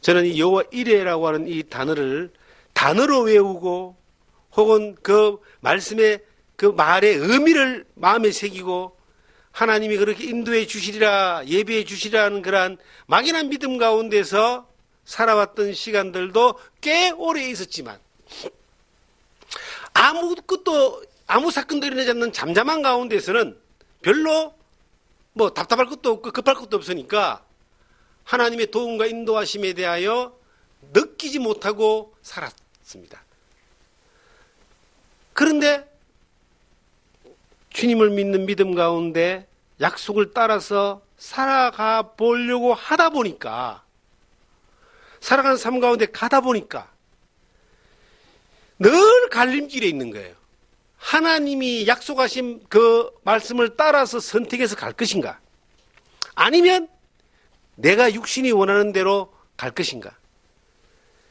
저는 이 여호와 이레라고 하는 이 단어를 단어로 외우고 혹은 그 말씀의 그 말의 의미를 마음에 새기고 하나님이 그렇게 인도해 주시리라, 예비해 주시리라는 그러한 막연한 믿음 가운데서 살아왔던 시간들도 꽤 오래 있었지만 아무 사건도 일어나지 않는 잠잠한 가운데서는 별로 뭐 답답할 것도 없고 급할 것도 없으니까 하나님의 도움과 인도하심에 대하여 느끼지 못하고 살았습니다. 그런데 주님을 믿는 믿음 가운데 약속을 따라서 살아가 보려고 하다 보니까, 살아가는 삶 가운데 가다 보니까 늘 갈림길에 있는 거예요. 하나님이 약속하신 그 말씀을 따라서 선택해서 갈 것인가? 아니면 내가 육신이 원하는 대로 갈 것인가?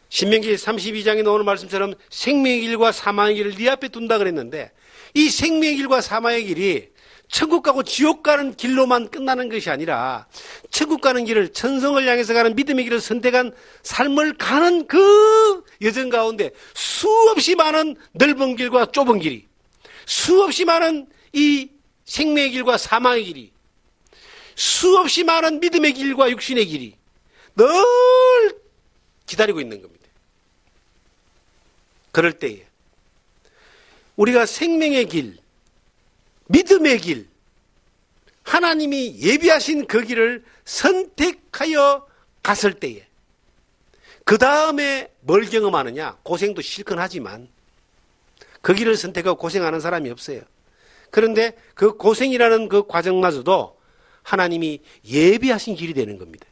신명기 32장에 나오는 말씀처럼 생명의 길과 사망의 길을 네 앞에 둔다 그랬는데, 이 생명의 길과 사망의 길이 천국 가고 지옥 가는 길로만 끝나는 것이 아니라 천국 가는 길을, 천성을 향해서 가는 믿음의 길을 선택한 삶을 가는 그 여정 가운데 수없이 많은 넓은 길과 좁은 길이, 수없이 많은 이 생명의 길과 사망의 길이, 수없이 많은 믿음의 길과 육신의 길이 늘 기다리고 있는 겁니다. 그럴 때에 우리가 생명의 길, 믿음의 길, 하나님이 예비하신 그 길을 선택하여 갔을 때에 그 다음에 뭘 경험하느냐? 고생도 실컷 하지만 그 길을 선택하고 고생하는 사람이 없어요. 그런데 그 고생이라는 그 과정마저도 하나님이 예비하신 길이 되는 겁니다.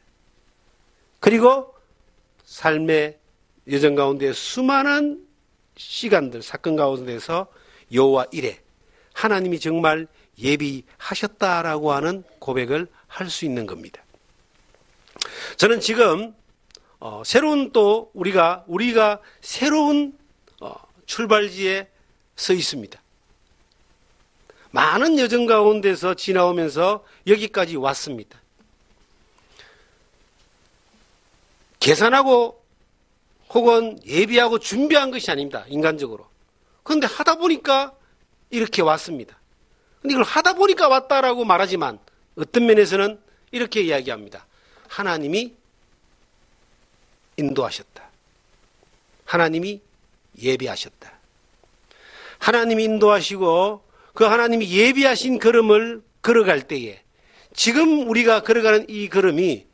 그리고 삶의 여정 가운데 수많은 시간들, 사건 가운데서 여호와 이레, 하나님이 정말 예비하셨다라고 하는 고백을 할 수 있는 겁니다. 저는 지금 새로운 또 우리가 새로운 출발지에 서 있습니다. 많은 여정 가운데서 지나오면서 여기까지 왔습니다. 계산하고 혹은 예비하고 준비한 것이 아닙니다. 인간적으로. 그런데 하다 보니까 이렇게 왔습니다. 근데 이걸 하다 보니까 왔다라고 말하지만 어떤 면에서는 이렇게 이야기합니다. 하나님이 인도하셨다. 하나님이 예비하셨다. 하나님이 인도하시고 그 하나님이 예비하신 걸음을 걸어갈 때에 지금 우리가 걸어가는 이 걸음이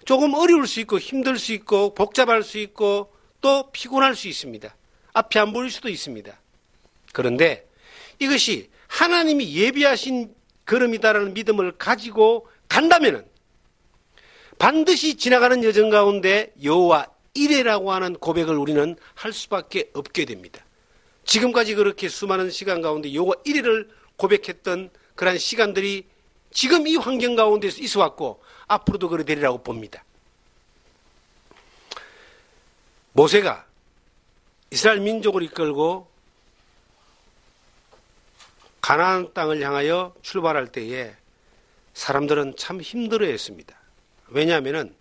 조금 어려울 수 있고 힘들 수 있고 복잡할 수 있고 또 피곤할 수 있습니다. 앞이 안 보일 수도 있습니다. 그런데 이것이 하나님이 예비하신 걸음이다라는 믿음을 가지고 간다면은 반드시 지나가는 여정 가운데 여호와 이레라고 하는 고백을 우리는 할 수밖에 없게 됩니다. 지금까지 그렇게 수많은 시간 가운데 여호와 이레를 고백했던 그러한 시간들이 지금 이 환경 가운데서 있어 왔고 앞으로도 그래 되리라고 봅니다. 모세가 이스라엘 민족을 이끌고 가나안 땅을 향하여 출발할 때에 사람들은 참 힘들어했습니다. 왜냐하면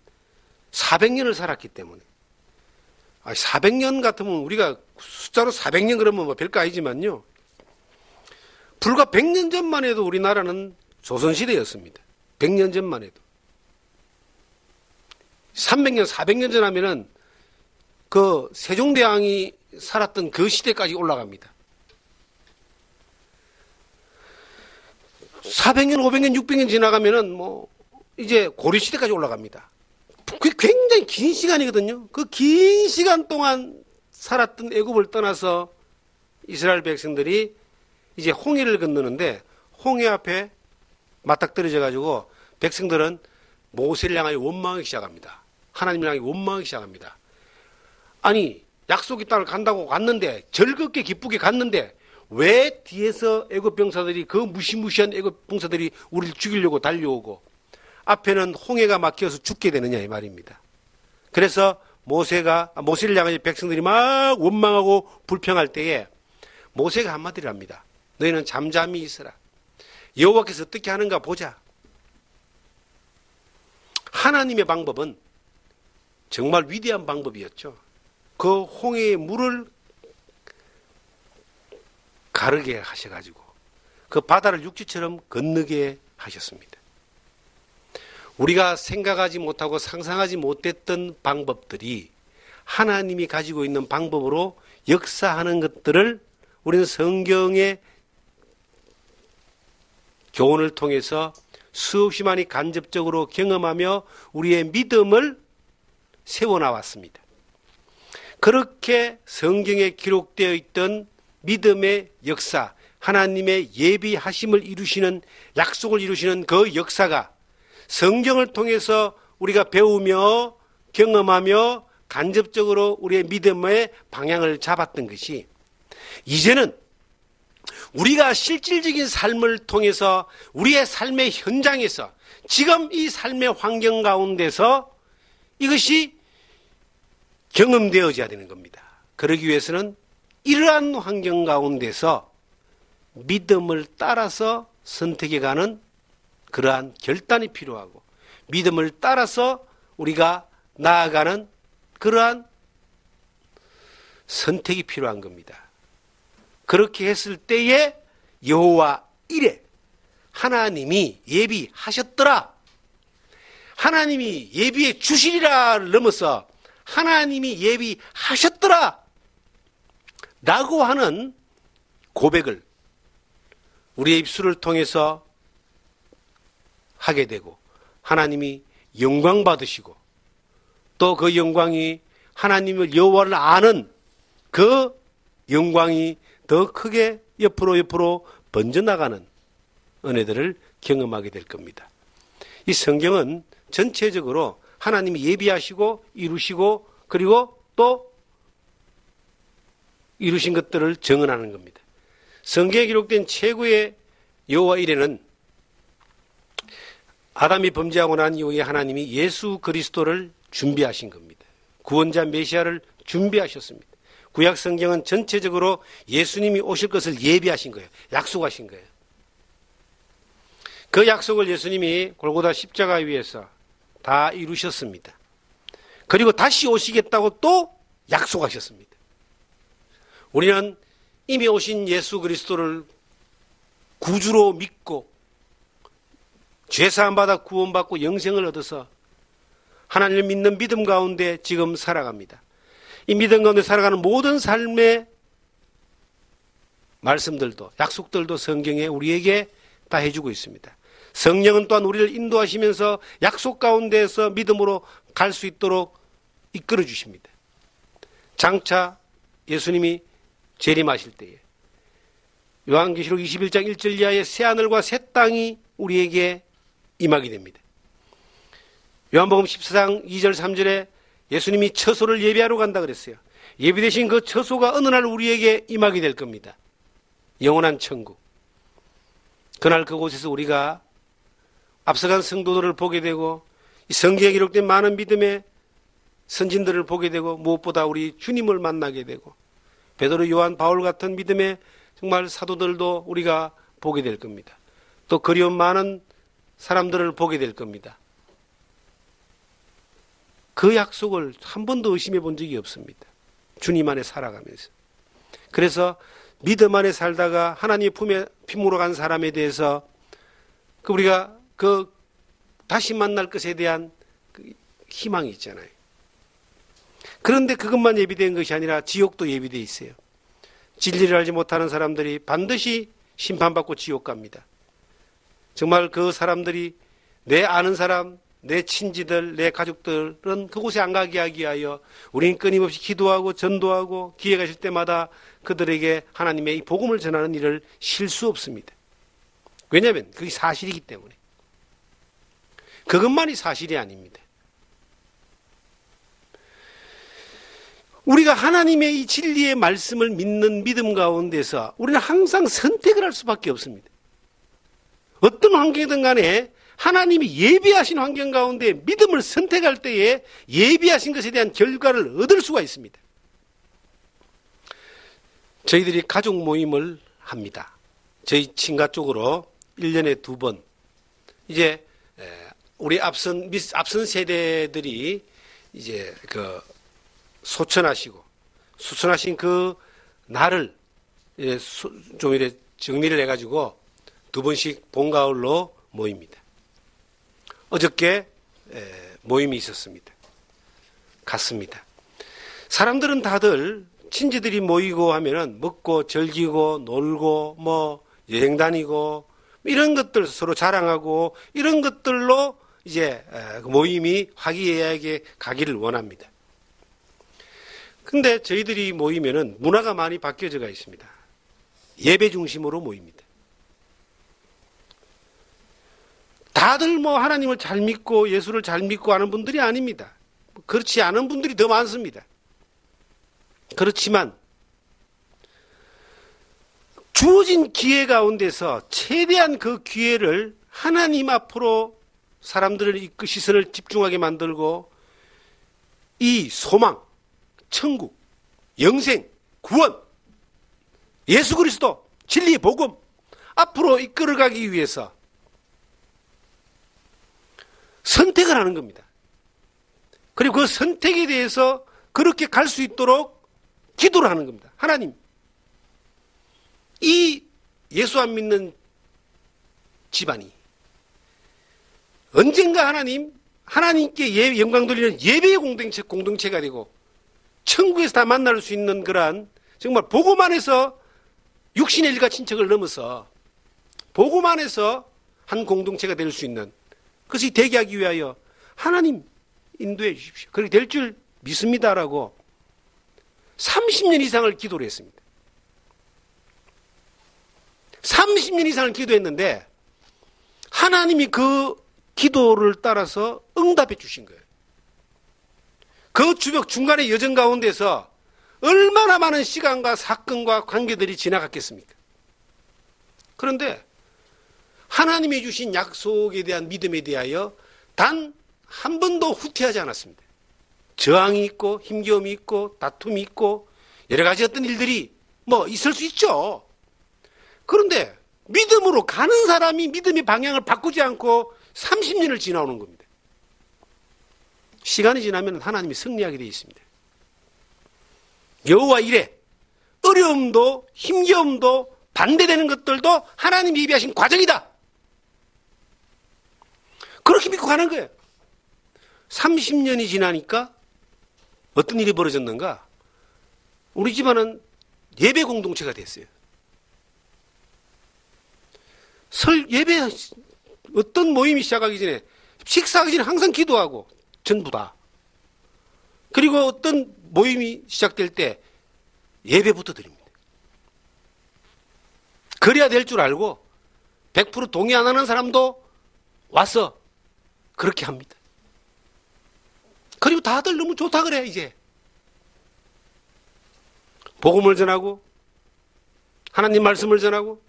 400년을 살았기 때문에. 400년 같으면 우리가 숫자로 400년 그러면 뭐 별거 아니지만요. 불과 100년 전만 해도 우리나라는 조선시대였습니다. 100년 전만 해도. 300년, 400년 전 하면은 그 세종대왕이 살았던 그 시대까지 올라갑니다. 400년, 500년, 600년 지나가면은 뭐 이제 고려시대까지 올라갑니다. 그게 굉장히 긴 시간이거든요. 그 긴 시간 동안 살았던 애굽을 떠나서 이스라엘 백성들이 이제 홍해를 건너는데 홍해 앞에 맞닥뜨려져 가지고 백성들은 모세를 향하여 원망하기 시작합니다. 하나님을 향하여 원망하기 시작합니다. 아니 약속의 땅을 간다고 갔는데 즐겁게 기쁘게 갔는데 왜 뒤에서 애굽 병사들이 그 무시무시한 애굽 병사들이 우리를 죽이려고 달려오고 앞에는 홍해가 막혀서 죽게 되느냐 이 말입니다. 그래서 모세를 향해 백성들이 막 원망하고 불평할 때에 모세가 한마디를 합니다. 너희는 잠잠히 있으라. 여호와께서 어떻게 하는가 보자. 하나님의 방법은 정말 위대한 방법이었죠. 그 홍해의 물을 가르게 하셔가지고 그 바다를 육지처럼 건너게 하셨습니다. 우리가 생각하지 못하고 상상하지 못했던 방법들이 하나님이 가지고 있는 방법으로 역사하는 것들을 우리는 성경의 교훈을 통해서 수없이 많이 간접적으로 경험하며 우리의 믿음을 세워나왔습니다. 그렇게 성경에 기록되어 있던 믿음의 역사, 하나님의 예비하심을 이루시는, 약속을 이루시는 그 역사가 성경을 통해서 우리가 배우며 경험하며 간접적으로 우리의 믿음의 방향을 잡았던 것이, 이제는 우리가 실질적인 삶을 통해서 우리의 삶의 현장에서 지금 이 삶의 환경 가운데서 이것이 경험되어져야 되는 겁니다. 그러기 위해서는 이러한 환경 가운데서 믿음을 따라서 선택해가는 그러한 결단이 필요하고, 믿음을 따라서 우리가 나아가는 그러한 선택이 필요한 겁니다. 그렇게 했을 때에 여호와 이레, 하나님이 예비하셨더라, 하나님이 예비해 주시리라를 넘어서 하나님이 예비하셨더라 라고 하는 고백을 우리의 입술을 통해서 하게 되고, 하나님이 영광 받으시고 또 그 영광이 하나님을, 여호와를 아는 그 영광이 더 크게 옆으로 번져나가는 은혜들을 경험하게 될 겁니다. 이 성경은 전체적으로 하나님이 예비하시고 이루시고 그리고 또 이루신 것들을 증언하는 겁니다. 성경에 기록된 최고의 여호와 이레는 아담이 범죄하고 난 이후에 하나님이 예수 그리스도를 준비하신 겁니다. 구원자 메시아를 준비하셨습니다. 구약 성경은 전체적으로 예수님이 오실 것을 예비하신 거예요. 약속하신 거예요. 그 약속을 예수님이 골고다 십자가 위에서 다 이루셨습니다. 그리고 다시 오시겠다고 또 약속하셨습니다. 우리는 이미 오신 예수 그리스도를 구주로 믿고 죄사함 받아 구원받고 영생을 얻어서 하나님을 믿는 믿음 가운데 지금 살아갑니다. 이 믿음 가운데 살아가는 모든 삶의 말씀들도, 약속들도 성경에 우리에게 다 해주고 있습니다. 성령은 또한 우리를 인도하시면서 약속 가운데에서 믿음으로 갈 수 있도록 이끌어 주십니다. 장차 예수님이 재림하실 때에 요한계시록 21장 1절 이하의 새하늘과 새 땅이 우리에게 임하게 됩니다. 요한복음 14장 2절 3절에 예수님이 처소를 예비하러 간다 그랬어요. 예비되신 그 처소가 어느 날 우리에게 임하게 될 겁니다. 영원한 천국. 그날 그곳에서 우리가 앞서간 성도들을 보게 되고, 이 성경에 기록된 많은 믿음의 선진들을 보게 되고, 무엇보다 우리 주님을 만나게 되고, 베드로, 요한, 바울 같은 믿음의 정말 사도들도 우리가 보게 될 겁니다. 또 그리운 많은 사람들을 보게 될 겁니다. 그 약속을 한 번도 의심해 본 적이 없습니다. 주님 안에 살아가면서. 그래서 믿음 안에 살다가 하나님의 품에 핏물어 간 사람에 대해서 우리가 다시 만날 것에 대한 희망이 있잖아요. 그런데 그것만 예비된 것이 아니라 지옥도 예비되어 있어요. 진리를 알지 못하는 사람들이 반드시 심판받고 지옥 갑니다. 정말 그 사람들이, 내 아는 사람, 내 친지들, 내 가족들은 그곳에 안 가게 하기 위하여 우리는 끊임없이 기도하고 전도하고 기회가 있을 때마다 그들에게 하나님의 이 복음을 전하는 일을 쉴 수 없습니다. 왜냐하면 그게 사실이기 때문에. 그것만이 사실이 아닙니다. 우리가 하나님의 이 진리의 말씀을 믿는 믿음 가운데서 우리는 항상 선택을 할 수밖에 없습니다. 어떤 환경이든 간에 하나님이 예비하신 환경 가운데 믿음을 선택할 때에 예비하신 것에 대한 결과를 얻을 수가 있습니다. 저희들이 가족 모임을 합니다. 저희 친가 쪽으로 1년에 2번. 이제 우리 앞선 세대들이 이제 수천하신 그 날을 좀 이래 정리를 해가지고 2번씩 봄, 가을로 모입니다. 어저께 모임이 있었습니다. 갔습니다. 사람들은 다들 친지들이 모이고 하면은 먹고 즐기고 놀고 뭐 여행 다니고 이런 것들 서로 자랑하고 이런 것들로 이제 모임이 화기애애하게 가기를 원합니다. 근데 저희들이 모이면은 문화가 많이 바뀌어져 가 있습니다. 예배 중심으로 모입니다. 다들 뭐 하나님을 잘 믿고 예수를 잘 믿고 하는 분들이 아닙니다. 그렇지 않은 분들이 더 많습니다. 그렇지만 주어진 기회 가운데서 최대한 그 기회를 하나님 앞으로 사람들을 시선을 집중하게 만들고 이 소망, 천국, 영생, 구원, 예수 그리스도, 진리의 복음 앞으로 이끌어가기 위해서 선택을 하는 겁니다. 그리고 그 선택에 대해서 그렇게 갈 수 있도록 기도를 하는 겁니다. 하나님, 이 예수 안 믿는 집안이 언젠가 하나님께 영광 돌리는 예배의 공동체가 되고 천국에서 다 만날 수 있는 그러한 정말 복음 안에서 육신의 일가 친척을 넘어서 복음 안에서 한 공동체가 될 수 있는 그것이 되게 하기 위하여 하나님 인도해 주십시오. 그렇게 될 줄 믿습니다라고 30년 이상을 기도를 했습니다. 30년 이상을 기도했는데 하나님이 그 기도를 따라서 응답해 주신 거예요. 그 중간의 여정 가운데서 얼마나 많은 시간과 사건과 관계들이 지나갔겠습니까? 그런데 하나님이 주신 약속에 대한 믿음에 대하여 단 한 번도 후퇴하지 않았습니다. 저항이 있고 힘겨움이 있고 다툼이 있고 여러 가지 어떤 일들이 뭐 있을 수 있죠. 그런데 믿음으로 가는 사람이 믿음의 방향을 바꾸지 않고 30년을 지나오는 겁니다. 시간이 지나면 하나님이 승리하게 되어 있습니다. 여호와 이래 어려움도 힘겨움도 반대되는 것들도 하나님이 예비하신 과정이다. 그렇게 믿고 가는 거예요. 30년이 지나니까 어떤 일이 벌어졌는가? 우리 집안은 예배 공동체가 됐어요. 예배 어떤 모임이 시작하기 전에 식사하기 전에 항상 기도하고 전부 다. 그리고 어떤 모임이 시작될 때 예배부터 드립니다. 그래야 될 줄 알고 100% 동의 안 하는 사람도 와서 그렇게 합니다. 그리고 다들 너무 좋다 그래 이제. 복음을 전하고 하나님 말씀을 전하고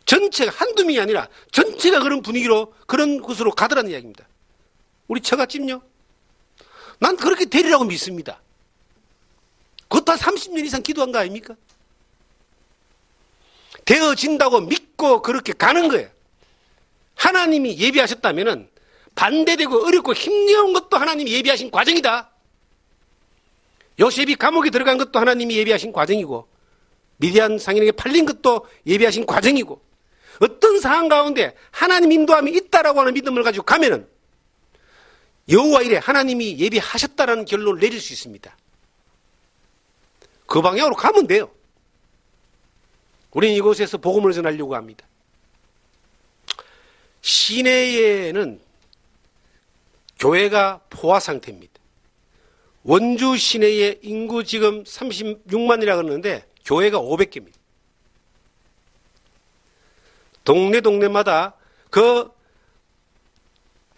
전체가 한두 명이 아니라 전체가 그런 분위기로 그런 곳으로 가더라는 이야기입니다. 우리 처갓집요? 난 그렇게 되리라고 믿습니다. 그것도 한 30년 이상 기도한 거 아닙니까? 되어진다고 믿고 그렇게 가는 거예요. 하나님이 예비하셨다면은 반대되고 어렵고 힘겨운 것도 하나님이 예비하신 과정이다. 요셉이 감옥에 들어간 것도 하나님이 예비하신 과정이고 미디안 상인에게 팔린 것도 예비하신 과정이고 어떤 상황 가운데 하나님 인도함이 있다라고 하는 믿음을 가지고 가면은 여호와 이래 하나님이 예비하셨다라는 결론을 내릴 수 있습니다. 그 방향으로 가면 돼요. 우리는 이곳에서 복음을 전하려고 합니다. 시내에는 교회가 포화 상태입니다. 원주 시내의 인구 지금 36만이라고 그러는데 교회가 500개입니다. 동네마다 그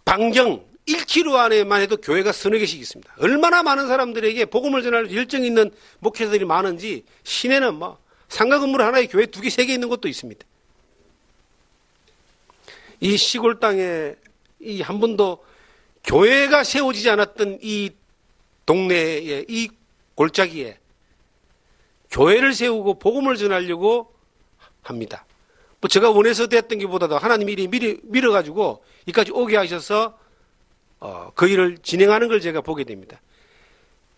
반경 1km 안에만 해도 교회가 서너 개씩 있습니다. 얼마나 많은 사람들에게 복음을 전할 열정 있는 목회자들이 많은지 시내는 뭐 상가 건물 하나에 교회 2개, 3개 있는 곳도 있습니다. 이 시골 땅에 이 한 번도 교회가 세워지지 않았던 이 동네에 이 골짜기에 교회를 세우고 복음을 전하려고 합니다. 뭐 제가 원해서 됐던 것보다도 하나님이 밀어가지고 이까지 오게 하셔서 그 일을 진행하는 걸 제가 보게 됩니다.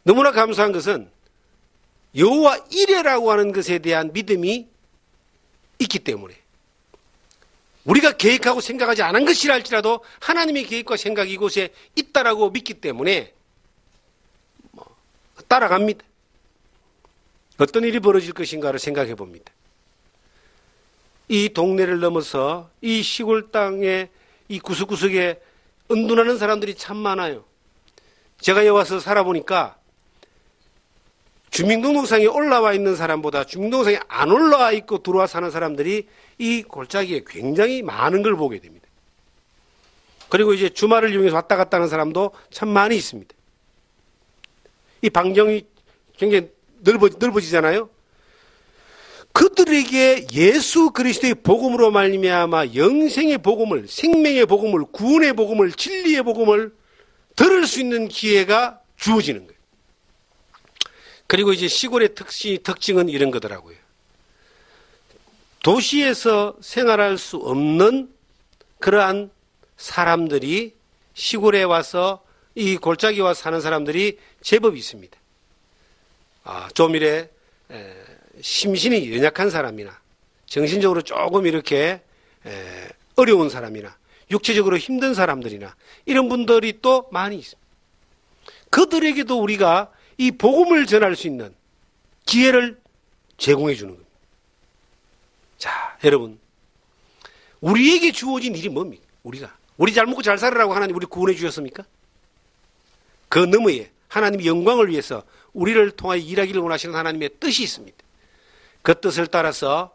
너무나 감사한 것은 여호와 이레라고 하는 것에 대한 믿음이 있기 때문에 우리가 계획하고 생각하지 않은 것이라 할지라도 하나님의 계획과 생각이 이곳에 있다라고 믿기 때문에 따라갑니다. 어떤 일이 벌어질 것인가를 생각해 봅니다. 이 동네를 넘어서 이 시골 땅에 이 구석구석에 은둔하는 사람들이 참 많아요. 제가 여기 와서 살아보니까 주민등록상에 올라와 있는 사람보다 주민등록상에 안 올라와 있고 들어와 사는 사람들이 이 골짜기에 굉장히 많은 걸 보게 됩니다. 그리고 이제 주말을 이용해서 왔다 갔다 하는 사람도 참 많이 있습니다. 이 반경이 굉장히 넓어지잖아요. 그들에게 예수 그리스도의 복음으로 말미암아 영생의 복음을, 생명의 복음을, 구원의 복음을, 진리의 복음을 들을 수 있는 기회가 주어지는 거예요. 그리고 이제 시골의 특징은 이런 거더라고요. 도시에서 생활할 수 없는 그러한 사람들이 시골에 와서 이 골짜기에 와서 사는 사람들이 제법 있습니다. 좀 이래 심신이 연약한 사람이나 정신적으로 조금 이렇게 어려운 사람이나 육체적으로 힘든 사람들이나 이런 분들이 또 많이 있습니다. 그들에게도 우리가 이 복음을 전할 수 있는 기회를 제공해 주는 겁니다. 자, 여러분, 우리에게 주어진 일이 뭡니까? 우리 잘 먹고 잘 살으라고 하나님 우리 구원해 주셨습니까? 그 너머에 하나님의 영광을 위해서 우리를 통하여 일하기를 원하시는 하나님의 뜻이 있습니다. 그 뜻을 따라서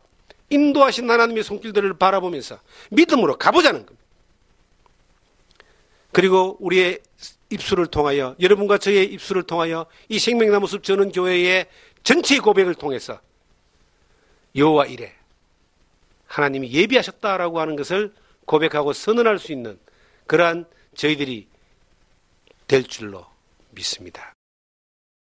인도하신 하나님의 손길들을 바라보면서 믿음으로 가보자는 겁니다. 그리고 우리의 입술을 통하여, 여러분과 저의 입술을 통하여 이 생명나무숲 전원교회의 전체 고백을 통해서 여호와 이레, 하나님이 예비하셨다라고 하는 것을 고백하고 선언할 수 있는 그러한 저희들이 될 줄로 믿습니다.